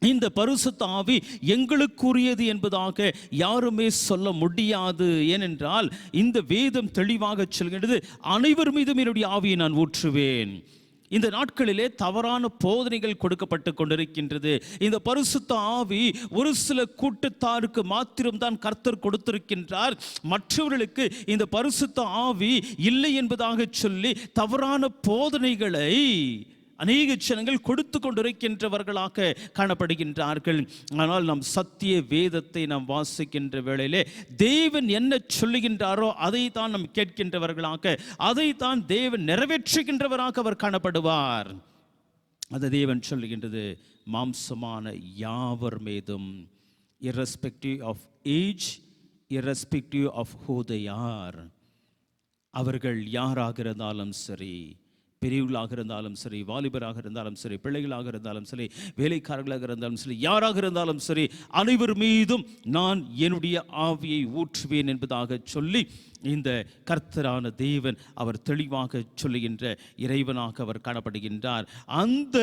இந்த பரிசுத்த ஆவி எங்களுக்குரியது என்பதாக யாருமே சொல்ல முடியாது. ஏனென்றால் இந்த வேதம் தெளிவாக சொல்கின்றது, அனைவர் மீதும் என்னுடைய ஆவியை நான் ஊற்றுவேன். இந்த நாட்களிலே தவறான போதனைகள் கொடுக்கப்பட்டு கொண்டிருக்கின்றது. இந்த பரிசுத்த ஆவி ஒரு சில கூட்டத்தாருக்கு மாத்திரம்தான் கர்த்தர் கொடுத்திருக்கின்றார். மற்றவர்களுக்கு இந்த பரிசுத்த ஆவி இல்லை என்பதாக சொல்லி தவறான போதனைகளை அநேக ஜனங்கள் கொடுத்து கொண்டிருக்கின்றவர்களாக காணப்படுகின்றார்கள். ஆனால் நாம் சத்திய வேதத்தை நாம் வாசிக்கின்ற வேளையிலே தேவன் என்ன சொல்லுகின்றாரோ அதை தான் நாம் கேட்கின்றவர்களாக, அதை தான் தேவன் நிறைவேற்றுகின்றவராக அவர் காணப்படுவார். அது தேவன் சொல்லுகின்றது, மாம்சமான யாவர் மீதும் irrespective of age, irrespective of who they are, அவர்கள் யாராக இருந்தாலும் சரி, பெரியவர்களாக இருந்தாலும் சரி, வாலிபராக இருந்தாலும் சரி, பிள்ளைகளாக இருந்தாலும் சரி, வேலைக்காரர்களாக இருந்தாலும் சரி, யாராக இருந்தாலும் சரி, அனைவர் மீதும் நான் என்னுடைய ஆவியை ஊற்றுவேன் என்பதாக சொல்லி இந்த கர்த்தரான தேவன் அவர் தெளிவாக சொல்லுகின்ற இறைவனாக அவர் காணப்படுகின்றார். அந்த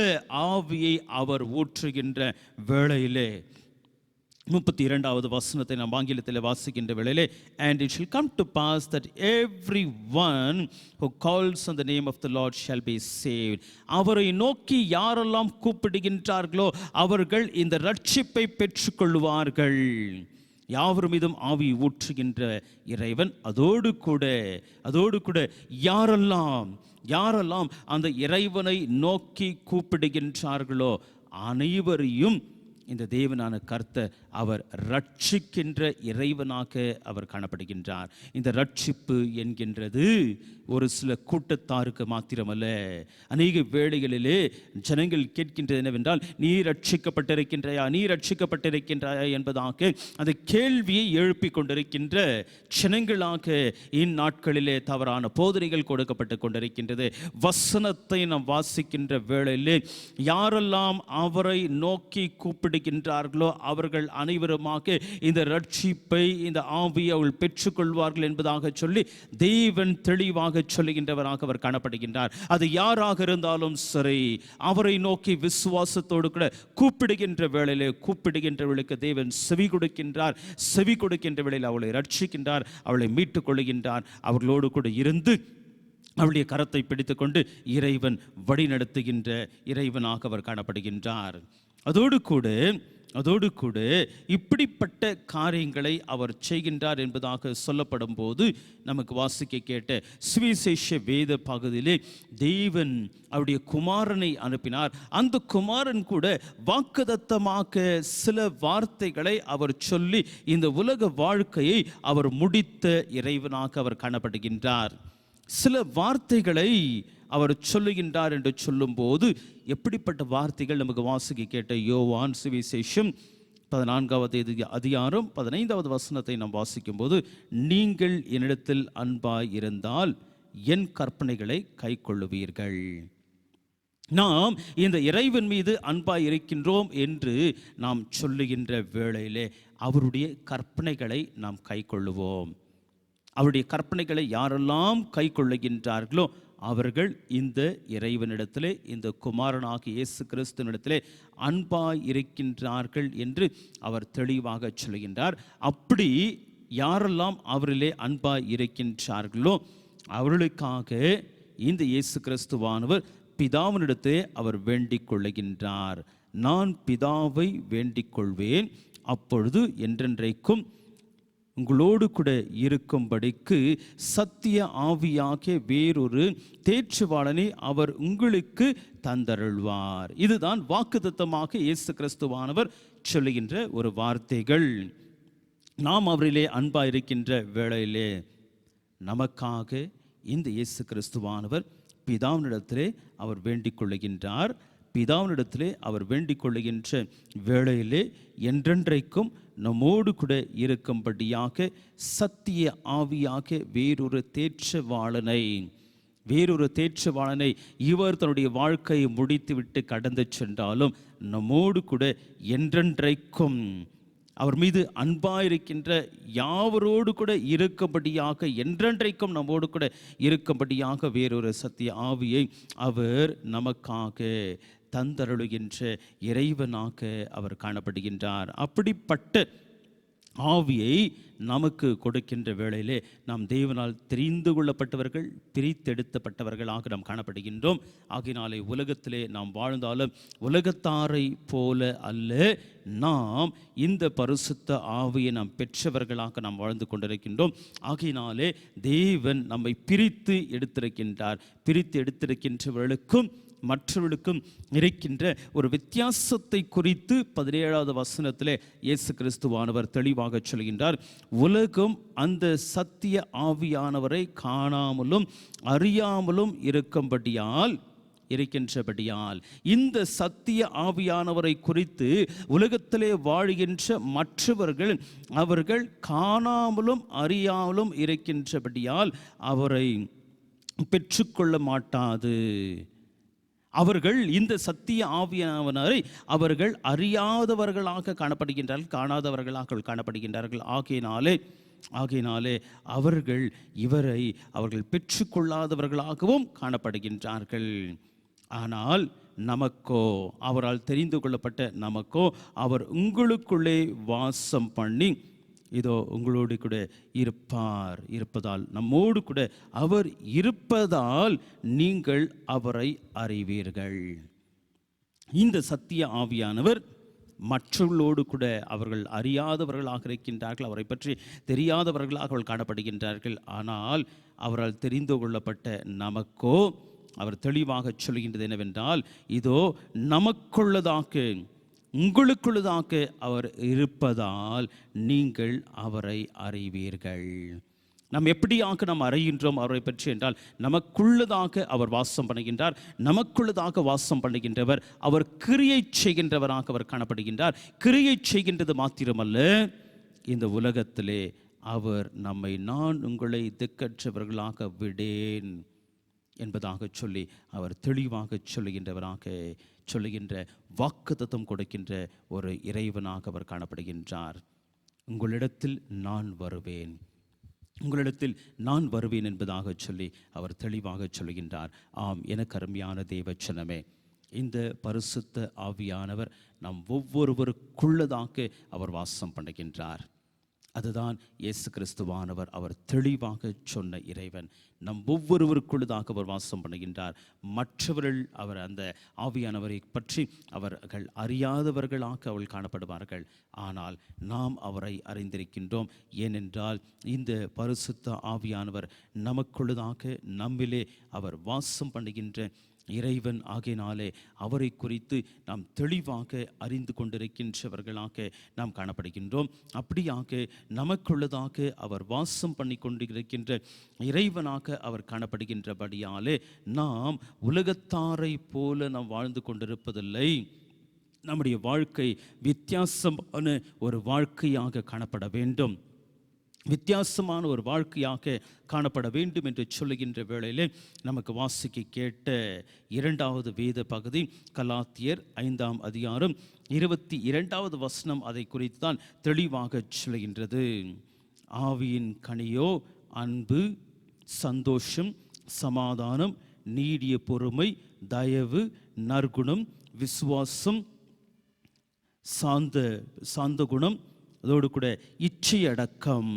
ஆவியை அவர் ஊற்றுகின்ற வேளையிலே 32வது வசனத்தை நாம் ஆங்கிலத்தில் வாசிக்கின்ற வேளையிலே, and it shall come to pass that everyone who calls on the name of the Lord shall be saved. அவரை நோக்கி யாரெல்லாம் கூப்பிடுகின்றார்களோ அவர்கள் இந்த ரட்சிப்பை பெற்றுக்கொள்வார்கள். யாவர் மீதும் ஆவி ஊற்றுகின்ற இறைவன் அதோடு கூட யாரெல்லாம் அந்த இறைவனை நோக்கி கூப்பிடுகின்றார்களோ அனைவரையும் இந்த தேவனான கர்த்தர் அவர் ரட்சிக்கின்ற இறைவனாக அவர் காணப்படுகின்றார். இந்த ரட்சிப்பு என்கின்றது ஒரு சில கூட்டத்தாருக்கு மாத்திரமல்ல. அநேக வேளைகளிலே ஜனங்கள் கேட்கின்றது என்னவென்றால், நீ ரட்சிக்கப்பட்டிருக்கின்றாயா என்பதாக அந்த கேள்வியை எழுப்பி கொண்டிருக்கின்ற ஜனங்களாக இந்நாட்களிலே தவறான போதனைகள் கொடுக்கப்பட்டு கொண்டிருக்கின்றது. வசனத்தை நாம் வாசிக்கின்ற வேளையிலே யாரெல்லாம் அவரை நோக்கி கூப்பிடுகின்றார்களோ அவர்கள் அனைவருமாக இந்த ரட்சிப்பை, இந்த ஆவியை அவர்கள் பெற்றுக்கொள்வார்கள் என்பதாக சொல்லி தேவன் தெளிவாக சொல்லுகின்றவராக அவர் காணப்படுகின்றார். அது யாராக இருந்தாலும் சரி, அவரை நோக்கி விசுவாசத்தோடு கூட கூப்பிடுகின்ற வேளையிலே தேவன் செவி கொடுக்கின்ற வேளையில் அவளை ரட்சிக்கின்றார், அவளை மீட்டுக் கொள்கின்றார். அவர்களோடு கூட இருந்து அவளுடைய கரத்தை பிடித்துக்கொண்டு இறைவன் வழி நடத்துகின்ற இறைவனாக அவர் காணப்படுகின்றார். அதோடு கூட அதோடு கூட இப்படிப்பட்ட காரியங்களை அவர் செய்கின்றார் என்பதாக சொல்லப்படும் போது நமக்கு வாசிக்க கேட்ட சுவிசேஷ வேத பகுதியிலே தேவன் அவருடைய குமாரனை அனுப்பினார். அந்த குமாரன் கூட வாக்குத்தத்தமாக சில வார்த்தைகளை அவர் சொல்லி இந்த உலக வாழ்க்கையை அவர் முடித்த இறைவனாக அவர் காணப்படுகின்றார். சில வார்த்தைகளை அவர் சொல்லுகின்றார் என்று சொல்லும்போது எப்படிப்பட்ட வார்த்தைகள் நமக்கு வாசிக்க கேட்ட யோவான் சுவிசேஷம் 14வது அதிகாரம் 15வது வசனத்தை நாம் வாசிக்கும்போது, நீங்கள் என்னிடத்தில் அன்பாய் இருந்தால் என் கற்பனைகளை கைக்கொள்ளுவீர்கள். நாம் இந்த இறைவன் மீது அன்பாய் இருக்கின்றோம் என்று நாம் சொல்லுகின்ற வேளையிலே அவருடைய கற்பனைகளை நாம் கைக்கொள்ளுவோம். அவருடைய கற்பனைகளை யாரெல்லாம் கை கொள்ளுகின்றார்களோ அவர்கள் இந்த இறைவனிடத்திலே, இந்த குமாரனாகிய இயேசு கிறிஸ்துவினிடத்திலே அன்பாய் இருக்கின்றார்கள் என்று அவர் தெளிவாக சொல்கின்றார். அப்படி யாரெல்லாம் அவரிலே அன்பாய் இருக்கின்றார்களோ அவர்களுக்காக இந்த இயேசு கிறிஸ்துவானவர் பிதாவினிடத்தே அவர் வேண்டிக் கொள்ளுகின்றார். நான் பிதாவை வேண்டிக் கொள்வேன், அப்பொழுது என்றென்றைக்கும் உங்களோடு கூட இருக்கும்படிக்கு சத்திய ஆவியாகிய வேறொரு தேற்றுவாளனை அவர் உங்களுக்கு தந்தருள்வார். இதுதான் வாக்குத்தத்தமாக இயேசு கிறிஸ்துவானவர் சொல்லுகின்ற ஒரு வார்த்தைகள். நாம் அவரிலே அன்பாக இருக்கின்ற வேளையிலே நமக்காக இந்த இயேசு கிறிஸ்துவானவர் பிதாவினிடத்திலே அவர் வேண்டிக் கொள்ளுகின்றார். பிதாவினிடத்திலே அவர் வேண்டிக் கொள்ளுகின்ற வேளையிலே என்றென்றைக்கும் நம்மோடு கூட இருக்கும்படியாக சத்திய ஆவியாக வேறொரு தேற்றவாளனை இவர் தன்னுடைய வாழ்க்கையை முடித்துவிட்டு கடந்து சென்றாலும் நம்மோடு கூட என்றென்றைக்கும் அவர் மீது அன்பாயிருக்கின்ற யாவரோடு கூட இருக்கும்படியாக என்றென்றைக்கும் நம்மோடு கூட இருக்கும்படியாக வேறொரு சத்திய ஆவியை அவர் நமக்காக தந்தருளுகின்ற இறைவனாக அவர் காணப்படுகின்றார். அப்படிப்பட்ட ஆவியை நமக்கு கொடுக்கின்ற வேளையிலே நாம் தேவனால் தெரிந்து கொள்ளப்பட்டவர்கள், பிரித்தெடுத்தப்பட்டவர்களாக நாம் காணப்படுகின்றோம். ஆகினாலே உலகத்திலே நாம் வாழ்ந்தாலும் உலகத்தாரை போல அல்ல, நாம் இந்த பரிசுத்த ஆவியை நாம் பெற்றவர்களாக நாம் வாழ்ந்து கொண்டிருக்கின்றோம். ஆகினாலே தேவன் நம்மை பிரித்து எடுத்திருக்கின்றார். பிரித்து எடுத்திருக்கின்றவர்களுக்கும் மற்றவர்களுக்கும் இருக்கின்ற ஒரு வித்தியாசத்தை குறித்து 17வது வசனத்திலே இயேசு கிறிஸ்துவானவர் தெளிவாக சொல்கின்றார். உலகம் அந்த சத்திய ஆவியானவரை காணாமலும் அறியாமலும் இருக்கின்றபடியால் இந்த சத்திய ஆவியானவரை குறித்து உலகத்திலே வாழ்கின்ற மற்றவர்கள் அவர்கள் காணாமலும் அறியாமலும் இருக்கின்றபடியால் அவரை பெற்றுக்கொள்ள மாட்டாது. அவர்கள் இந்த சத்திய ஆவியானவரை அவர்கள் அறியாதவர்களாக காணப்படுகின்றார்கள், காணாதவர்களாக காணப்படுகின்றார்கள். ஆகையினாலே அவர்கள் இவரை அவர்கள் பெற்றுக்கொள்ளாதவர்களாகவும் காணப்படுகின்றார்கள். ஆனால் நமக்கோ, அவரால் தெரிந்து கொள்ளப்பட்ட நமக்கோ, அவர் உங்களுக்குள்ளே வாசம் பண்ணி இதோ உங்களோடு கூட இருப்பதால் நம்மோடு கூட அவர் இருப்பதால் நீங்கள் அவரை அறிவீர்கள். இந்த சத்திய ஆவியானவர் மற்றவர்களோடு கூட அவர்கள் அறியாதவர்களாக இருக்கின்றார்கள், அவரை பற்றி தெரியாதவர்களாக அவர்கள் காணப்படுகின்றார்கள். ஆனால் அவரால் தெரிந்து கொள்ளப்பட்ட நமக்கோ அவர் தெளிவாக சொல்கின்றது என்னவென்றால், இதோ நமக்குள்ளதாக உங்களுக்குள்ளதாக அவர் இருப்பதால் நீங்கள் அவரை அறிவீர்கள். நாம் எப்படியாக நாம் அறிகின்றோம் அவரை பற்றி என்றால், நமக்குள்ளதாக அவர் வாசம் பண்ணுகின்றார். நமக்குள்ளதாக வாசம் பண்ணுகின்றவர் அவர் கிரியை செய்கின்றவராக அவர் காணப்படுகின்றார். கிரியை செய்கின்றது மாத்திரமல்ல, இந்த உலகத்திலே அவர் நம்மை நான் உங்களை திக்கற்றவர்களாக விடேன் என்பதாக சொல்லி அவர் தெளிவாக சொல்லுகின்ற வாக்குத்தத்தம் கொடுக்கின்ற ஒரு இறைவனாக அவர் காணப்படுகின்றார். உங்களிடத்தில் நான் வருவேன் என்பதாக சொல்லி அவர் தெளிவாக சொல்லுகின்றார். ஆம், எனக்கு அருமையான தேவச்சனமே, இந்த பரிசுத்த ஆவியானவர் நம் ஒவ்வொருவருக்குள்ளதாக அவர் வாசம் பண்ணுகின்றார். அதுதான் இயேசு கிறிஸ்துவானவர். அவர் தெளிவாக சொன்ன இறைவன் நம் ஒவ்வொருவருக்குள்ளதாக அவர் வாசம் பண்ணுகின்றார். மற்றவர்கள் அவர் அந்த ஆவியானவரை பற்றி அவர்கள் அறியாதவர்களாக அவள் காணப்படுவார்கள். ஆனால் நாம் அவரை அறிந்திருக்கின்றோம். ஏனென்றால் இந்த பரிசுத்த ஆவியானவர் நமக்குள்ளதாக நம்மிலே அவர் வாசம் பண்ணுகின்ற இறைவன் ஆகையினாலே அவரை குறித்து நாம் தெளிவாக அறிந்து கொண்டிருக்கின்றவர்களாக நாம் காணப்படுகின்றோம். அப்படியாக நமக்குள்ளதாக அவர் வாசம் பண்ணி கொண்டிருக்கின்ற இறைவனாக அவர் காணப்படுகின்றபடியாலே நாம் உலகத்தாரை போல நாம் வாழ்ந்து கொண்டிருப்பதில்லை. நம்முடைய வாழ்க்கை வித்தியாசமான ஒரு வாழ்க்கையாக காணப்பட வேண்டும். வித்தியாசமான ஒரு வாழ்க்கையாக காணப்பட வேண்டும் என்று சொல்லுகின்ற வேளையிலே நமக்கு வாசிக்க கேட்ட 2வது வேத பகுதி கலாத்தியர் 5ஆம் அதிகாரம் 22வது வசனம் அதை குறித்து தான் தெளிவாக சொல்லுகின்றது. ஆவியின் கனியோ அன்பு, சந்தோஷம், சமாதானம், நீடிய பொறுமை, தயவு, நற்குணம், விசுவாசம், சாந்த குணம், அதோடு கூட இச்சையடக்கம்.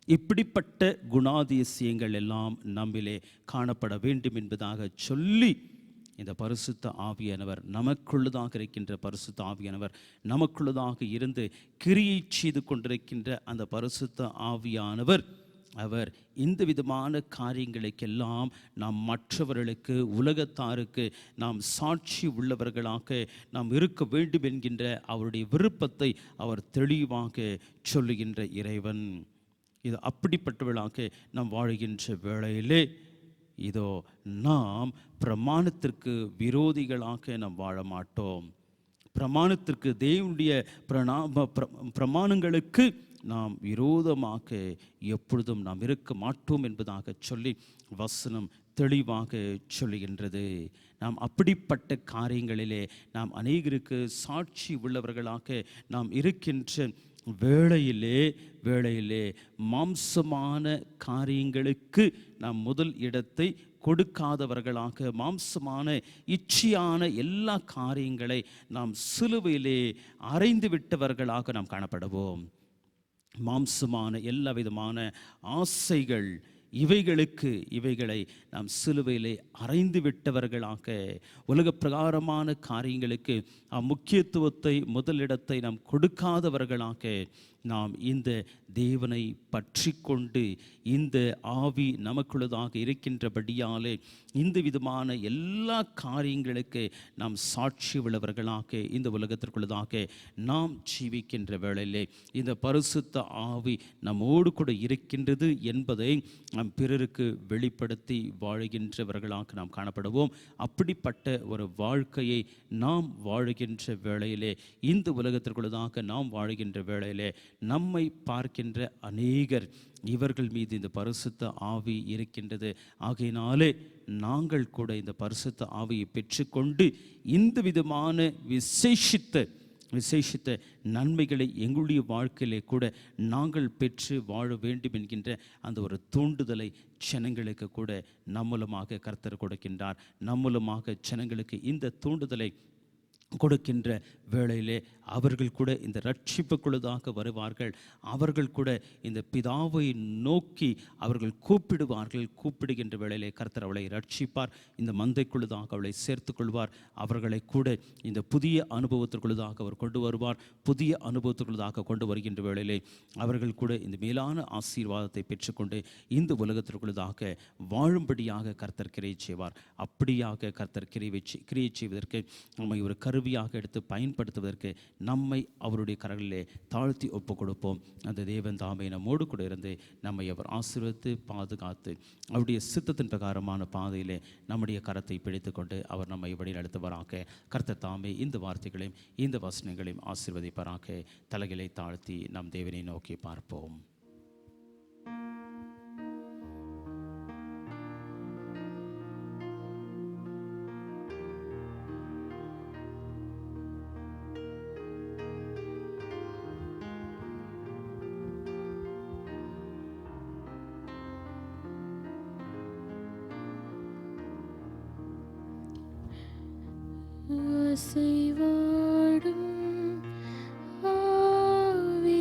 இப்படிப்பட்ட குணாதிசயங்கள் எல்லாம் நம்மிலே காணப்பட வேண்டும் என்பதாக சொல்லி இந்த பரிசுத்த ஆவியானவர் நமக்குள்ளதாக இருக்கின்ற பரிசுத்த ஆவியானவர் நமக்குள்ளதாக இருந்து கிரியை செய்து கொண்டிருக்கின்ற அந்த பரிசுத்த ஆவியானவர் அவர் இந்த விதமான காரியங்களுக்கெல்லாம் நாம் மற்றவர்களுக்கு உலகத்தாருக்கு நாம் சாட்சி உள்ளவர்களாக நாம் இருக்க வேண்டும் என்கின்ற அவருடைய விருப்பத்தை அவர் தெளிவாக சொல்லுகின்ற இறைவன். இது அப்படிப்பட்டவர்களாக நாம் வாழ்கின்ற வேளையிலே இதோ நாம் பிரமாணத்திற்கு விரோதிகளாக நாம் வாழ மாட்டோம். பிரமாணத்திற்கு தேவனுடைய பிரமாணங்களுக்கு நாம் விரோதமாக எப்பொழுதும் நாம் இருக்க மாட்டோம் என்பதாக சொல்லி வசனம் தெளிவாக சொல்லுகின்றது. நாம் அப்படிப்பட்ட காரியங்களிலே நாம் அநேகருக்கு சாட்சி உள்ளவர்களாக நாம் இருக்கின்ற வேளையிலே மாம்சமான காரியங்களுக்கு நாம் முதல் இடத்தை கொடுக்காதவர்களாக மாம்சமான இச்சையான எல்லா காரியங்களை நாம் சிலுவையிலே அறைந்து விட்டவர்களாக நாம் காணப்படுவோம். மாம்சமான எல்லா விதமான ஆசைகள் இவைகளை நாம் சிலுவையிலே அறைந்து விட்டவர்களாக உலக பிரகாரமான காரியங்களுக்கு முக்கியத்துவத்தை முதலிடத்தை நாம் கொடுக்காதவர்களாக நாம் இந்த தேவனை பற்றி கொண்டு இந்த ஆவி நமக்குள்ளதாக இருக்கின்றபடியாலே இந்த விதமான எல்லா காரியங்களுக்கு நாம் சாட்சி உள்ளவர்களாக இந்த உலகத்திற்குள்ளதாக நாம் ஜீவிக்கின்ற வேளையிலே இந்த பரிசுத்த ஆவி நம்மோடு கூட இருக்கின்றது என்பதை நாம் பிறருக்கு வெளிப்படுத்தி வாழுகின்றவர்களாக நாம் காணப்படுவோம். அப்படிப்பட்ட ஒரு வாழ்க்கையை நாம் வாழுகின்ற வேளையிலே இந்த உலகத்திற்குள்ளதாக நாம் வாழுகின்ற வேளையிலே நம்மை பார்க்கின்ற அநேகர் இவர்கள் மீது இந்த பரிசுத்த ஆவி இருக்கின்றது, ஆகையினாலே நாங்கள் கூட இந்த பரிசுத்த ஆவியை பெற்றுக்கொண்டு இந்த விதமான விசேஷித்த நன்மைகளை எங்களுடைய வாழ்க்கையிலே கூட நாங்கள் பெற்று வாழ வேண்டும் என்கின்ற அந்த ஒரு தூண்டுதலை ஜனங்களுக்கு கூட நம்மூலமாக கர்த்தர் கொடுக்கின்றார். நம்மூலமாக ஜனங்களுக்கு இந்த தூண்டுதலை கொடுக்கின்ற வேளையிலே அவர்கள் கூட இந்த ரட்சிப்புக்குள்ளதாக வருவார்கள். அவர்கள் கூட இந்த பிதாவை நோக்கி அவர்கள் கூப்பிடுகின்ற வேளையிலே கர்த்தர் அவளை ரட்சிப்பார். இந்த மந்தைக்குள்ளதாக அவளை சேர்த்து கொள்வார். அவர்களை கூட இந்த புதிய அனுபவத்திற்குள்ளதாக அவர் கொண்டு வருவார். புதிய அனுபவத்திற்குள்ளதாக கொண்டு வருகின்ற வேளையிலே அவர்கள் கூட இந்த மேலான ஆசீர்வாதத்தை பெற்றுக்கொண்டு இந்த உலகத்திற்குள்ளதாக வாழும்படியாக கர்த்தர் கிரியை செய்வார். அப்படியாக கர்த்தர் கிரியை செய்வதற்கு நம்மை ஒரு கருவியாக எடுத்து பயன்படுத்துவதற்கு நம்மை அவருடைய கரங்களிலே தாழ்த்தி ஒப்பு கொடுப்போம். அந்த தேவன் தாமே நம்மோடு கூட இருந்து நம்மை அவர் ஆசீர்வதித்து பாதுகாத்து அவருடைய சித்தத்தின் பிரகாரமான பாதையிலே நம்முடைய கரத்தை பிடித்து கொண்டு அவர் நம்மை வழி நடத்துவாராக. கர்த்தர் தாமே இந்த வார்த்தைகளையும் இந்த வசனங்களையும் ஆசீர்வதிப்பாராக. தலைகளை தாழ்த்தி நம் தேவனை நோக்கி பார்ப்போம். அசைவாடும் ஆவியே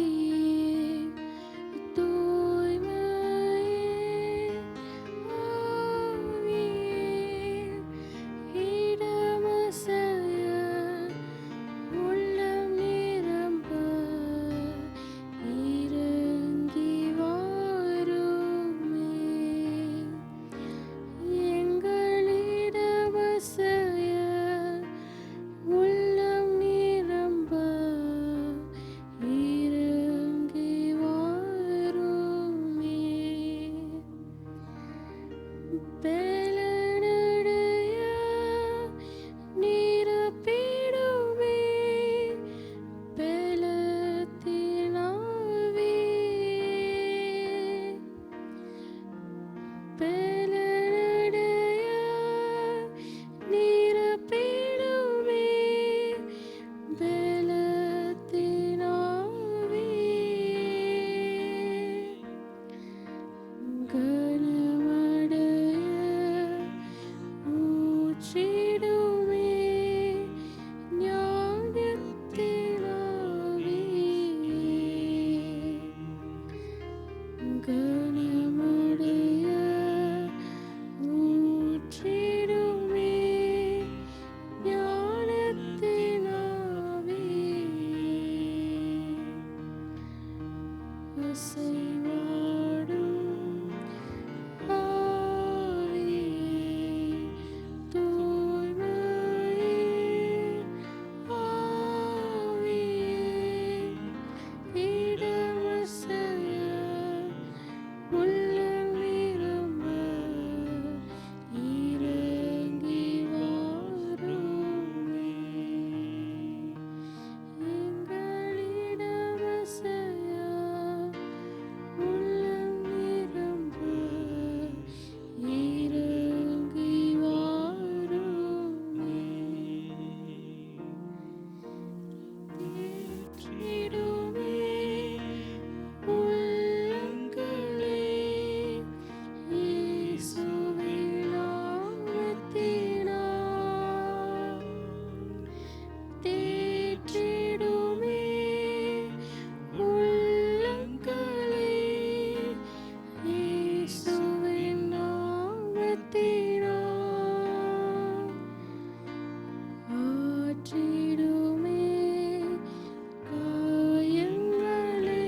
காயங்களே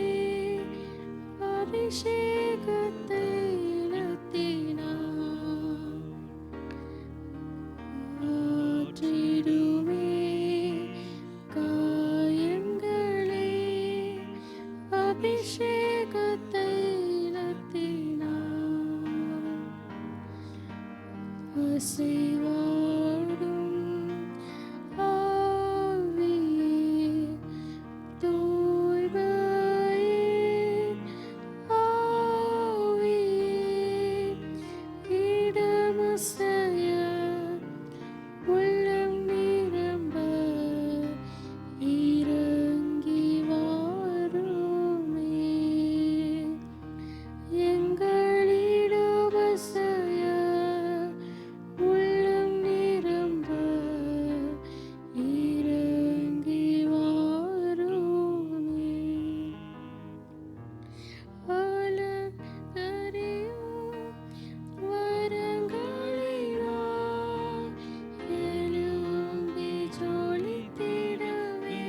அபிஷேகத்தை ஆற்றிடுமே. காயங்களே அபிஷேகத்தை அசைவாடும் ஆவியே, தூய்மையே ஆவியே, இடமசைய உள்ளம் நிரம்ப இறங்கி வாருமே. எங்களிடமசைய உள்ளம் நிரம்ப இறங்கி வாருமே. அலங்கரியும் வரங்களினால் எழும்பி ஜொலித்திடவே.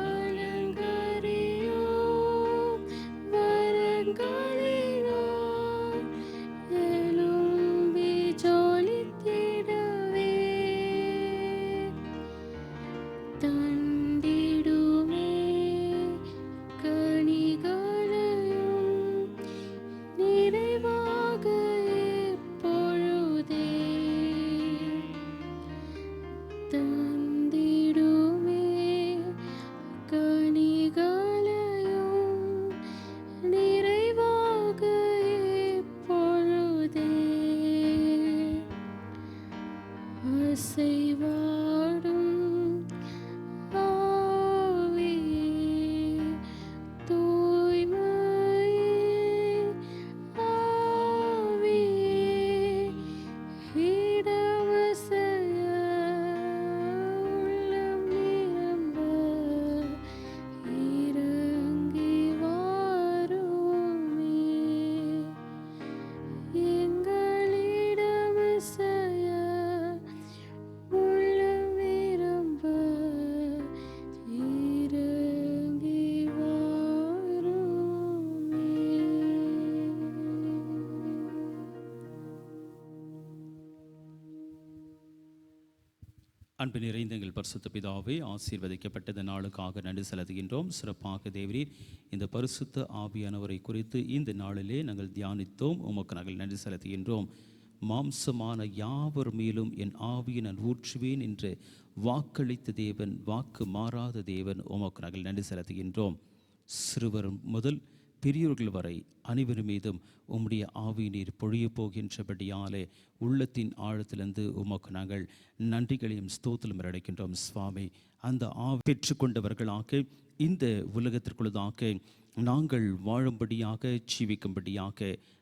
அலங்கரியும் வரங்களினால் எழும்பி ஜொலித்திடவே. தந்திடுமே கனிகளையும் நிறைவாக எப்பொழுதே. தந்திடுமே கனிகளையும் நிறைவாக எப்பொழுதே. அசைவாடும் ஆவியே, தூய்மையே ஆவியே, இடமசைய உள்ளம் நிரம்ப இறங்கி வாருமே. எங்களிடமசைய உள்ளம் நிரம்ப இறங்கி வாருமே. அன்பு நிறைந்த எங்கள் பரிசுத்த பிதாவே, ஆசீர்வதிக்கப்பட்ட இந்த நாளுக்காக நன்றி செலுத்துகின்றோம். சிறப்பாக தேவரீர் இந்த பரிசுத்த ஆவியானவரை குறித்து இந்த நாளிலே நாங்கள் தியானித்தோம். உமக்கு நாங்கள் நன்றி செலுத்துகின்றோம். மாம்சமான யாவர் மேலும் என் ஆவியை நான் ஊற்றுவேன் என்று வாக்களித்த தேவன், வாக்கு மாறாத தேவன், உமக்கு நாங்கள் நன்றி செலுத்துகின்றோம். சிறுவர் முதல் பெரியோர்கள் வரை அனைவர் மீதும் உம்முடைய ஆவி நீர் பொழிய போகின்றபடியாலே உள்ளத்தின் ஆழத்திலிருந்து உமக்கு நாங்கள் நன்றிகளையும் ஸ்தோத்திரம் அடைக்கின்றோம். சுவாமி, அந்த ஆவி பெற்றுக்கொண்டவர்களாக இந்த உலகத்திற்குள்ளதாக நாங்கள் வாழும்படியாக, ஜீவிக்கும்படியாக,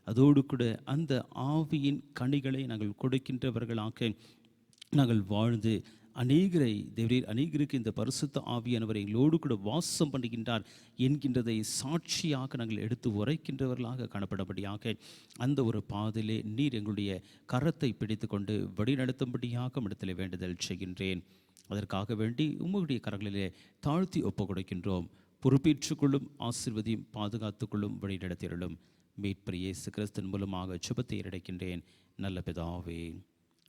அதோடு கூட அந்த ஆவியின் கனிகளை நாங்கள் கொடுக்கின்றவர்களாக நாங்கள் வாழ்ந்து அநேகரை தேவரீர் அநேகருக்கு இந்த பரிசுத்த ஆவியானவரை எங்களோடு கூட வாசம் பண்ணுகின்றார் என்கின்றதை சாட்சியாக நாங்கள் எடுத்து உரைக்கின்றவர்களாக காணப்படபடியாக அந்த ஒரு பாதையிலே நீர் எங்களுடைய கரத்தை பிடித்து கொண்டு வழிநடத்தும்படியாக இடத்திலே வேண்டுதல் செய்கின்றேன். அதற்காக வேண்டி உங்களுடைய கரங்களிலே தாழ்த்தி ஒப்பு கொடுக்கின்றோம். பொறுப்பேற்றுக்கொள்ளும், ஆசீர்வதியும், பாதுகாத்துக்கொள்ளும், வழிநடத்தியருளும். மீட்பர் இயேசு கிறிஸ்துவின் மூலமாக ஜெபத்தை ஏறெடுக்கின்றேன் நல்ல பிதாவே,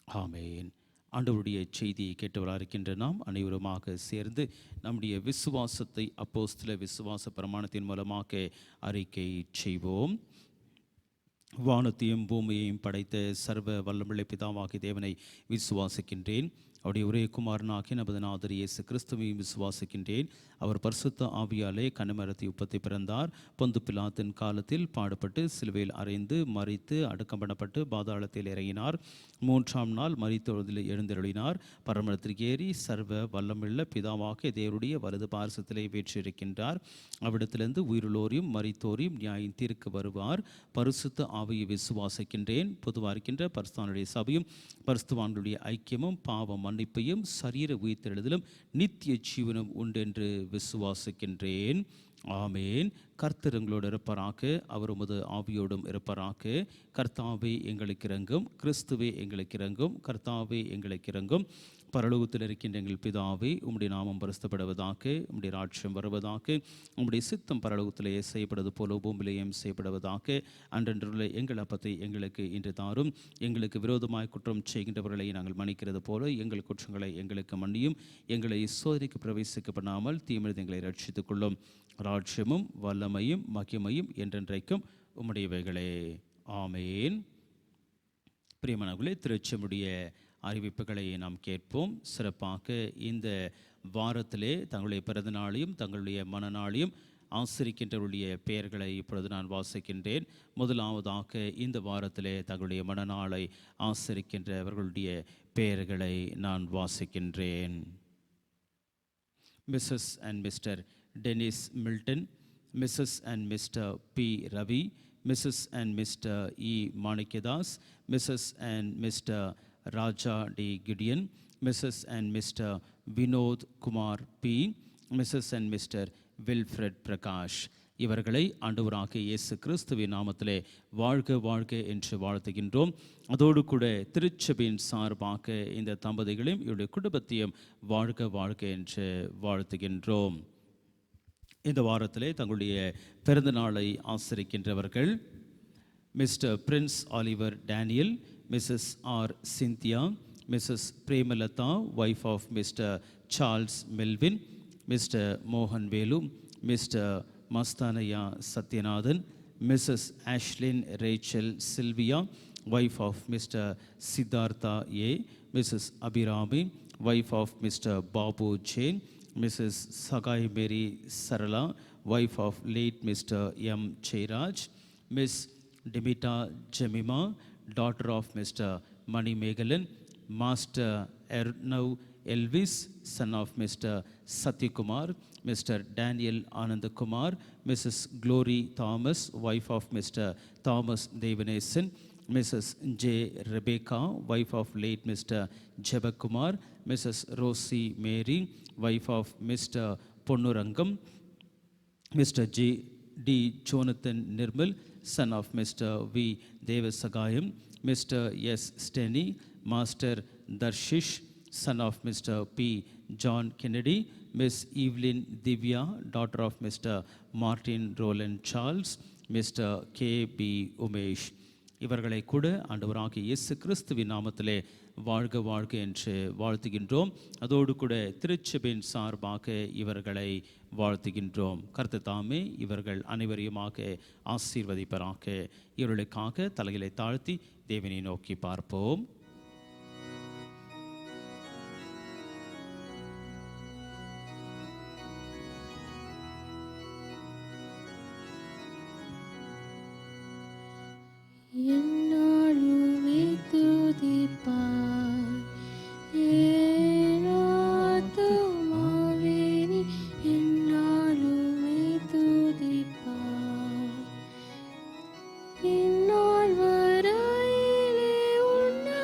ஆமேன். ஆண்டவருடைய செய்தியை கேட்டவராக இருக்கின்ற நாம் அனைவருமாக சேர்ந்து நம்முடைய விசுவாசத்தை அப்போஸ்தல விசுவாச பிரமாணத்தின் மூலமாக அறிக்கை செய்வோம். வானத்தையும் பூமியையும் படைத்த சர்வ வல்லமுள்ள பிதாவாகிய தேவனை விசுவாசிக்கின்றேன். அவருடைய ஒரே குமாரனாகிய நமது நாதர் இயேசு கிறிஸ்துவையும் விசுவாசிக்கின்றேன். அவர் பரிசுத்த ஆவியாலே கன்னிமரியாதை உற்பத்தி பிறந்தார். பொந்து பிலாத்தின் காலத்தில் பாடுபட்டு சிலுவையில் அறைந்து மரித்து அடக்கம் பண்ணப்பட்டு பாதாளத்தில் இறங்கினார். 3ஆம் நாள் மரித்தோரில் எழுந்தருளினார். பரமத்திற்கு ஏறி சர்வ வல்லமுள்ள பிதாவாகிய தேவருடைய வலது பார்சத்திலே வீற்றிருக்கின்றார். அவ்விடத்திலிருந்து உயிருள்ளோரையும் மரித்தோரையும் நியாயம் தீர்க்க வருவார். பரிசுத்த ஆவியை விசுவாசிக்கின்றேன். பொதுவாக இருக்கின்ற பரிசுத்தவான்களுடைய சபையும் பரிசுத்தவான்களுடைய ஐக்கியமும் பாவ மன்னிப்பையும் சரீர உயிர்த்தெழுதலும் நித்திய ஜீவனும் உண்டென்று விசுவாசிக்கின்றேன். ஆமேன். கர்த்தர் எங்களோடு இருப்பாராக, அவர் உமது ஆவியோடும் இருப்பாராக. கர்த்தாவே எங்களுக்கு இரங்கும், கிறிஸ்துவே எங்களுக்கு இரங்கும், கர்த்தாவே எங்களுக்கு இரங்கும். பரலோகத்தில் இருக்கின்ற எங்கள் பிதாவே, உம்முடைய நாமம் பரிசுத்தப்படுவதாக, உம்முடைய ராட்சியம் வருவதாக, உம்முடைய சித்தம் பரலோகத்திலே செய்யப்படுவது போல பூமியிலேயும் செய்யப்படுவதாக. அன்றன்றுள்ள எங்கள் அப்பத்தை எங்களுக்கு இன்று தாரும். எங்களுக்கு விரோதமாய் குற்றம் செய்கின்றவர்களை நாங்கள் மன்னிக்கிறது போல எங்கள் குற்றங்களை எங்களுக்கு மன்னியும். எங்களை சோதனைக்கு பிரவேசிக்க பண்ணாமல் தீமிருந்து எங்களை ரட்சித்துக் கொள்ளும். ராட்சியமும் வல்லமையும் மகிமையும் என்றென்றைக்கும் உம்முடையவைகளே. ஆமேன். பிரியமானவர்களே, திருச்செம்முடைய அறிவிப்புகளை நாம் கேட்போம். சிறப்பாக இந்த வாரத்திலே தங்களுடைய பிறந்தநாளையும் தங்களுடைய மனநாளையும் ஆசிரிக்கின்றவருடைய பெயர்களை இப்பொழுது நான் வாசிக்கின்றேன். முதலாவதாக இந்த வாரத்திலே தங்களுடைய மனநாளை ஆசிரிக்கின்றவர்களுடைய பெயர்களை நான் வாசிக்கின்றேன். Mrs and Mr Denis Milton, Mrs and Mr P Ravi, Mrs and Mr E Manickadas, Mrs and Mr Raja T Gideon, Mrs and Mr Vinod Kumar P, Mrs and Mr Wilfred Prakash. இவர்களை ஆண்டவராகிய இயேசு கிறிஸ்துவின் நாமத்திலே வாழ்க வாழ்க என்று வாழ்த்துகின்றோம். அதோடு கூட திருச்சபையின் சார்பாக இந்த தம்பதிகளையும் இவருடைய குடும்பத்தையும் வாழ்க வாழ்க என்று வாழ்த்துகின்றோம். இந்த வாரத்திலே தங்களுடைய பிறந்த நாளை ஆசரிக்கின்றவர்கள் Mr Prince Oliver Daniel, Mrs R Cynthia, Mrs Premalatha wife of Mr Charles Melvin, Mr மோகன் Velu, Mr Masthanaiah Sathyanathan, Mrs Ashlin Rachel Sylvia wife of Mr Siddhartha A, Mrs Abirami wife of Mr Babu Jane, Mrs Sahay Mary Sarala wife of late Mr M Jeyaraj, Miss Dimitta Jemima daughter of Mr. Mani Megalan, Master Ernav Elvis, son of Mr. Satyakumar, Mr. Daniel Anand Kumar, Mrs. Glory Thomas, wife of Mr. Thomas Devanesan, Mrs. J. Rebecca, wife of late Mr. Jebakumar, Mrs. Rosie Mary, wife of Mr. Ponnurangam, Mr. J. D. Jonathan Nirmal, son of Mr. V. Devasagayam, Mr. S. Steny, Master Darshish, son of Mr. P. John Kennedy, Miss Evelyn Divya, daughter of Mr. Martin Roland Charles, Mr. K. B. Umesh. இவர்களை கூட ஆண்டவராகிய இயேசு கிறிஸ்துவின் நாமத்திலே வாழ்க வாழ்க என்று வாழ்த்துகின்றோம். அதோடு கூட திருச்சபையின் சார்பாக இவர்களை வாழ்த்துகின்றோம். கர்த்தர் தாமே இவர்கள் அனைவரையுமாக ஆசீர்வதிப்பராக. இவர்களுக்காக தலைகளை தாழ்த்தி தேவனை நோக்கி பார்ப்போம். என்னாலுமே துதிப்பாய் என் ஆத்துமாவே நீ என்னாலுமே துதிப்பாய். இந்நாள் வரையிலே உன்னை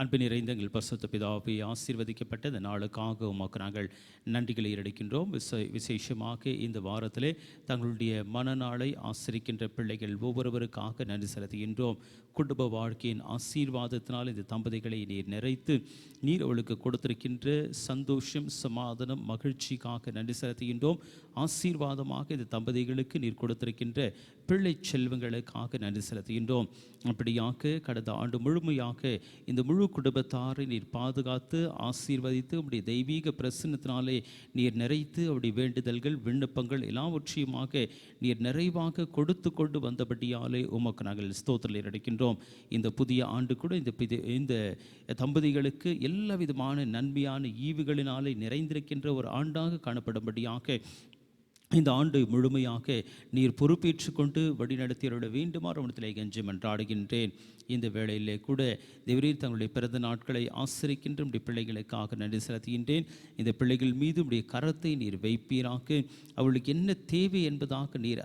அன்பு நிறைந்த எங்கள் பரிசுத்த பிதாவே, ஆசீர்வதிக்கப்பட்ட இந்த நாளுக்காக உமக்கு நாங்கள் நன்றிகளை எடுக்கின்றோம். விசேஷமாக இந்த வாரத்திலே தங்களுடைய மனநாளை ஆசிரிக்கின்ற பிள்ளைகள் ஒவ்வொருவருக்காக நன்றி செலுத்துகின்றோம். குடும்ப வாழ்க்கையின் ஆசீர்வாதத்தினால் இந்த தம்பதிகளை நீர் நிறைத்து நீர் அவளுக்கு கொடுத்திருக்கின்ற சந்தோஷம், சமாதானம், மகிழ்ச்சிக்காக நன்றி செலுத்துகின்றோம். ஆசீர்வாதமாக இந்த தம்பதிகளுக்கு நீர் கொடுத்திருக்கின்ற பிள்ளை செல்வங்களுக்காக நன்றி செலுத்துகின்றோம். அப்படியாக கடந்த ஆண்டு முழுமையாக இந்த முழு குடும்பத்தாரை நீர் பாதுகாத்து ஆசீர்வதித்து உடைய தெய்வீக பிரசன்னத்தினாலே நீர் நிறைத்து அவருடைய வேண்டுதல்கள், விண்ணப்பங்கள் எல்லாவற்றையுமாக நீர் நிறைவாக கொடுத்து கொண்டு வந்தபடியாலே உமக்கு நாங்கள் ஸ்தோத்திரம் அடைக்கின்றோம். இந்த புதிய ஆண்டு கூட இந்த தம்பதிகளுக்கு எல்லா விதமான நன்மையான ஈவுகளினாலே நிறைந்திருக்கின்ற ஒரு ஆண்டாக காணப்படும்படியாக இந்த ஆண்டு முழுமையாக நீர் பொறுப்பேற்று கொண்டு வழிநடத்தியருட வேண்டுமாறு உணத்திலே கெஞ்சி மன்றாடுகின்றேன். இந்த வேளையிலே கூட தேவரீர் தங்களுடைய பிறந்த நாட்களை ஆசிரிக்கின்ற உடைய பிள்ளைகளுக்காக நன்றி செலுத்துகின்றேன். இந்த பிள்ளைகள் மீது உடைய கரத்தை நீர் வைப்பீராக. அவளுக்கு என்ன தேவை என்பதாக நீர்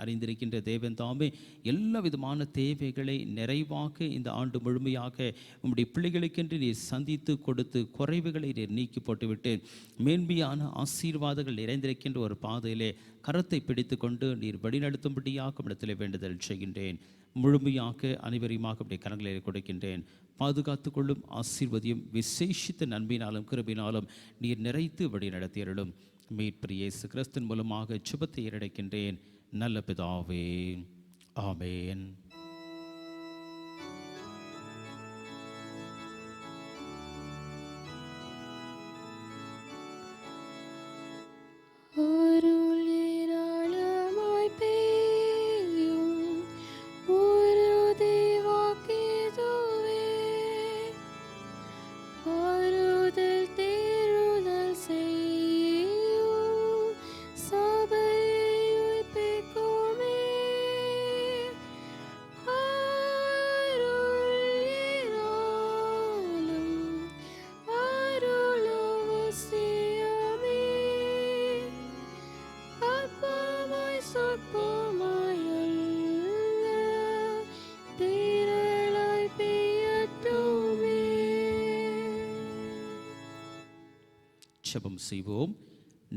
அறிந்திருக்கின்ற தேவன் தாமே எல்லா விதமான தேவைகளை நிறைவாக இந்த ஆண்டு முழுமையாக உம்முடைய பிள்ளைகளுக்கென்று நீர் சந்தித்து கொடுத்து குறைவுகளை நீர் நீக்கி போட்டுவிட்டு மேன்மையான ஆசீர்வாதங்கள் நிறைந்திருக்கின்ற ஒரு பாதையிலே கரத்தை பிடித்து கொண்டு நீர் வழிநடத்தும்படியாக இடத்திலே வேண்டுதல் செய்கின்றேன். முழுமையாக அனைவரையுமாக அப்படியே கரங்களை கொடுக்கின்றேன். பாதுகாத்து கொள்ளும், ஆசீர்வதியும், விசேஷித்த நன்பினாலும் கிருபினாலும் நீர் நிறைத்து வழி நடத்தியருளும். மீட்பர் இயேசு கிறிஸ்துவின் மூலமாக சுபத்தை ஏறடைக்கின்றேன் நல்ல பிதாவே, ஆமேன். ஜெபம் செய்வோம்.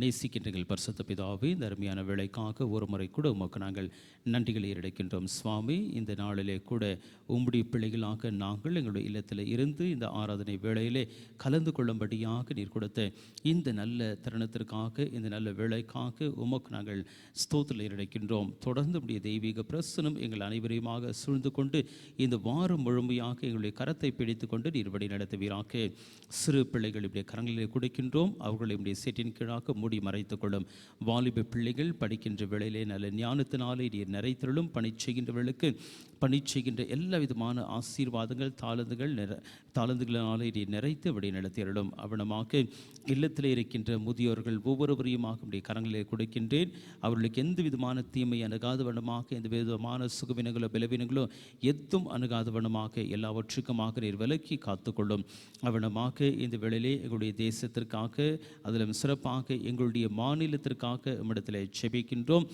நேசிக்கின்ற எங்கள் பரிசுத்த பிதாவே, இந்த அருமையான வேளைக்காக ஒரு முறை கூட உமக்கு நாங்கள் நன்றிகளை ஏறெடுக்கின்றோம். சுவாமி, இந்த நாளிலே கூட உம்முடைய பிள்ளைகளாக நாங்கள் எங்களுடைய இல்லத்தில் இருந்து இந்த ஆராதனை வேளையிலே கலந்து கொள்ளும்படியாக நீர் கொடுத்த இந்த நல்ல தருணத்திற்காக, இந்த நல்ல வேளைக்காக உமக்கு நாங்கள் ஸ்தோத்திரம் ஏறெடுக்கின்றோம். தொடர்ந்து உடைய தெய்வீக பிரசனம் எங்கள் அனைவரையுமாக சூழ்ந்து கொண்டு இந்த வாரம் முழுமையாக எங்களுடைய கரத்தை பிடித்து கொண்டு நீர் வழி நடத்துவீராக. சிறு பிள்ளைகள் இப்படிய கரங்களிலே கொடுக்கின்றோம். அவர்களை இப்படிய சேற்றின் கீழாக மூடி மறைத்துக் கொள்ளும். வாலிப பிள்ளைகள் படிக்கின்ற வேளையிலே நல்ல ஞானத்தினாலே நீர் நிறைத்தருளும். பணி செய்கின்றவர்களுக்கு பணி செய்கின்ற எல்லா விதமான ஆசீர்வாதங்கள், தாளந்துகளினாலே நீர் நிறைத்து வழி நடத்தியருளும். அவனமாக இல்லத்திலே இருக்கின்ற முதியோர்கள் ஒவ்வொருவரையுமாக உடைய கரங்களிலே கொடுக்கின்றேன். அவர்களுக்கு எந்த விதமான தீமை அணுகாத வண்ணமாக, எந்த விதமான சுகவினங்களோ பலவீனங்களோ எதுவும் அணுகாத வண்ணமாக எல்லாவற்றுக்குமாக நீர் விலக்கி காத்துக்கொள்ளும். அவனமாக இந்த வேளையிலே எங்களுடைய தேசத்திற்காக, அதிலும் சிறப்பாக எங்களுடைய மாநிலத்திற்காக நம்மிடத்தில் செபிக்கின்றோம்.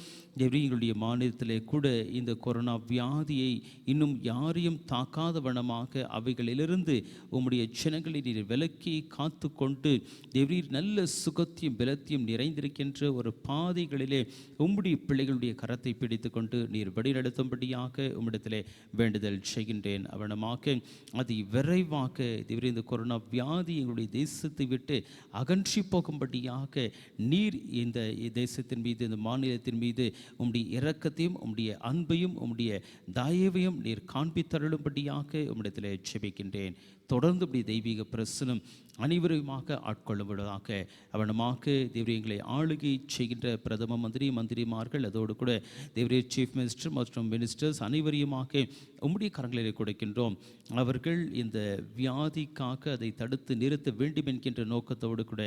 எங்களுடைய மாநிலத்திலே கூட இந்த கொரோனா வியாதியை இன்னும் யாரையும் தாக்காத வண்ணமாக அவைகளிலிருந்து உம்முடைய ஜனங்களை நீர் விலக்கி காத்து கொண்டு தேவரீர் நல்ல சுகத்தையும் பலத்தையும் நிறைந்திருக்கின்ற ஒரு பாதைகளிலே உம்முடைய பிள்ளைகளுடைய கரத்தை பிடித்து கொண்டு நீர் வழிநடத்தும்படியாக உம்மிடத்திலே வேண்டுதல் செய்கின்றேன். அவனமாக அது விரைவாக தேவரீர் இந்த கொரோனா வியாதி எங்களுடைய தேசத்தை விட்டு அகன்றி போகும்படியாக நீர் இந்த தேசத்தின் மீது, இந்த மாநிலத்தின் மீது உம்முடைய இரக்கத்தையும் உம்முடைய அன்பையும் உம்முடைய தயவையும் நீர் காண்பித்தருளும்படியாக உம்மிடத்திலே ஜெபிக்கின்றேன். தொடர்ந்து இப்படி தெய்வீக பிரசனம் அனைவருமாக ஆட்கொள்ளப்படுவதாக. அவனமாக தேவரியங்களை ஆளுகை செய்கின்ற பிரதம மந்திரிமார்கள், அதோடு கூட தேவரிய சீஃப் மினிஸ்டர் மற்றும் மினிஸ்டர்ஸ் அனைவரையுமாக உம்முடைய கரங்களிலே கொடுக்கின்றோம். அவர்கள் இந்த வியாதிக்காக அதை தடுத்து நிறுத்த வேண்டும் என்கின்ற நோக்கத்தோடு கூட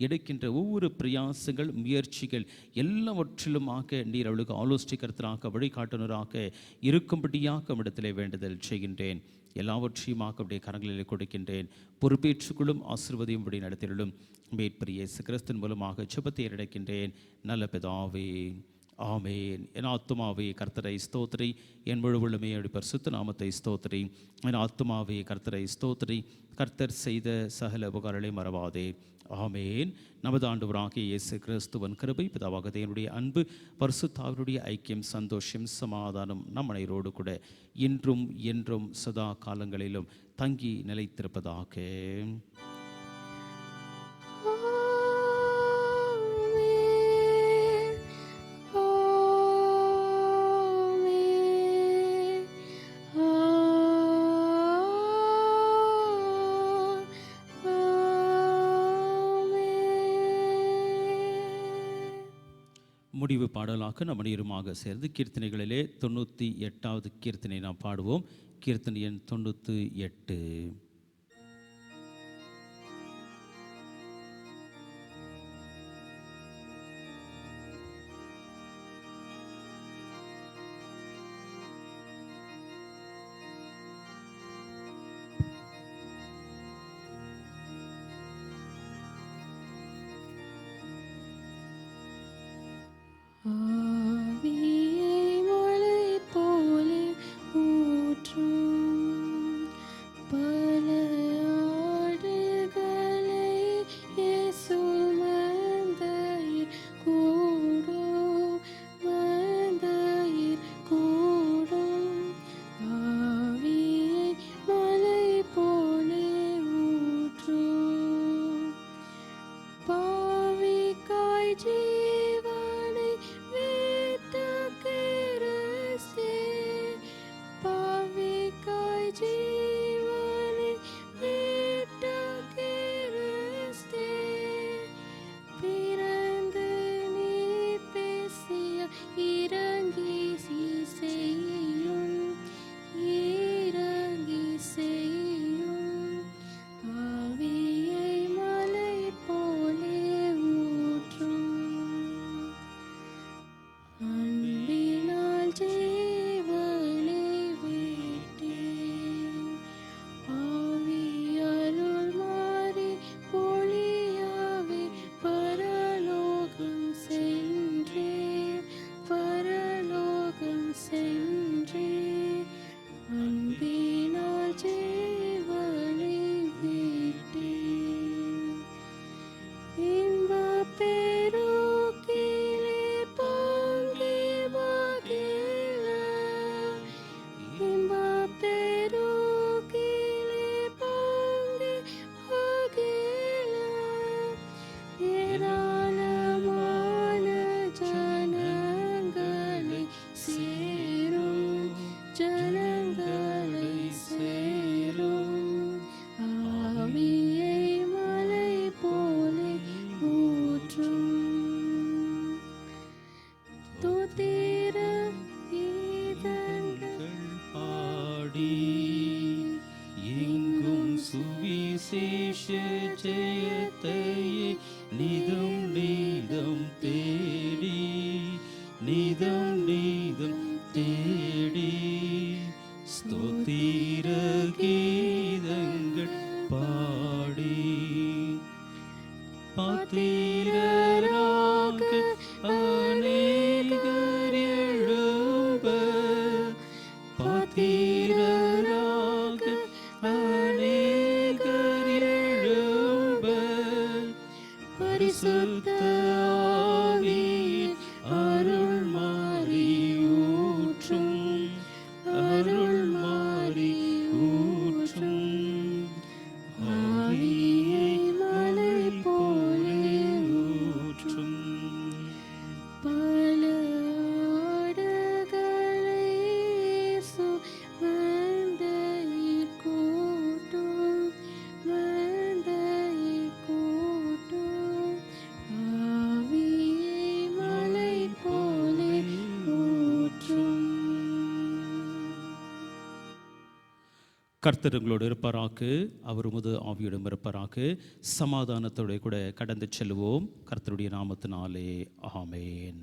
எடுக்கின்ற ஒவ்வொரு பிரயாசங்கள், முயற்சிகள் எல்லாவற்றிலுமாக நீர் அவளுக்கு ஆலோசிக்கர்த்தராக, வழிகாட்டுனராக இருக்கும்படியாக இடத்திலே வேண்டுதல் செய்கின்றேன். எல்லாவற்றையுமாக அப்படியே கரங்களிலே கொடுக்கின்றேன். பொறுப்பேற்றுக்கொள்ளும், ஆசீர்வதியும் படி நடத்திடும். மீட்பர் இயேசு கிறிஸ்துவின் மூலமாக ஜெபத்தை ஏறெடுக்கின்றேன் நல்ல பிதாவே, ஆமேன். என் ஆத்துமாவே கர்த்தரை ஸ்தோத்திரி, என் முழு உள்ளமே அப்படி பரிசுத்த நாமத்தை ஸ்தோத்திரி. என் ஆத்துமாவே கர்த்தரை ஸ்தோத்திரி, கர்த்தர் செய்த சகல உபகாரங்களை மறவாதே. ஆமேன். நமது ஆண்டவராகிய இயேசு கிறிஸ்துவின் கிருபை, பிதாவாகிய தேவனுடைய அன்பு, பரிசுத்தாவினுடைய ஐக்கியம், சந்தோஷம், சமாதானம் நம் அனைவரோடு கூட இன்றும் என்றும் சதா காலங்களிலும் தங்கி நிலைத்திருப்பதாக. முடிவு பாடலாக நம் அனைவருமாக சேர்ந்து கீர்த்தனைகளிலே 98வது கீர்த்தனை நாம் பாடுவோம். கீர்த்தனை எண் 98. ஆவியை மழை போலே ஊற்றும் பல ஆடுகளை இயேசு மந்தையிற் கூடும் மந்தையிற் கூடும். ஆவியை மழை போலே ஊற்றும் பாவிக்காய் ஜீவனை விட்ட கிறிஸ்தே, பாவிக்காய் ஜீவனை விட்ட கிறிஸ்தே, பிறந்து நீ பேசிய இறங்கி செய்யும் இறங்கி செய்யும். ஆவியை மலை போலே ஊற்றும் அன்பினால் ஜீவனை விட்டேன். ஆவி அருள் மாறி பொழியாவே பரலோகம் சென்றேன் பரலோகம் சென்றேன். அன்பினால் ஜீவனை விட்டேன். இன்பப் பெருக்கிலே பொங்கி மகிழ, இன்பப் பெருக்கிலே பொங்கி மகிழ, ஏராளமான ஜனங்களை சேரும் ஜனங்களை சேரும். ஆவியை மலை போலே ஊற்றும் துதிர கீதங்கள் பாடி எங்கும் சுவிசேஷ ஜெயத்தையே நிதம் நீதம் தேடி நிதம் நீதம் தேடி ஸ்தோத்திர கீதங்கள் பாடி பாத்திரராக அநேகர் எழும்ப பாத்திரராக அநேகர் எழும்ப பரிசுத்த ஆவியின் அருள் மாறி ஊற்றும் அருள் மாறி ஊற்றும். ஆவியை மலை போலே ஊற்றும். பல ஆடுகளை இயேசு மந்தையிற் கூட்டும் மந்தையிற் கூட்டும். ஆவியை மலை போலே ஊற்றும். கர்த்தர் உங்களோடு இருப்பாராக, அவர் உமது ஆவியோடும் இருப்பாராக. சமாதானத்தோடு கூட கடந்து செல்வோம். கர்த்தருடைய நாமத்தினாலே ஆமேன்.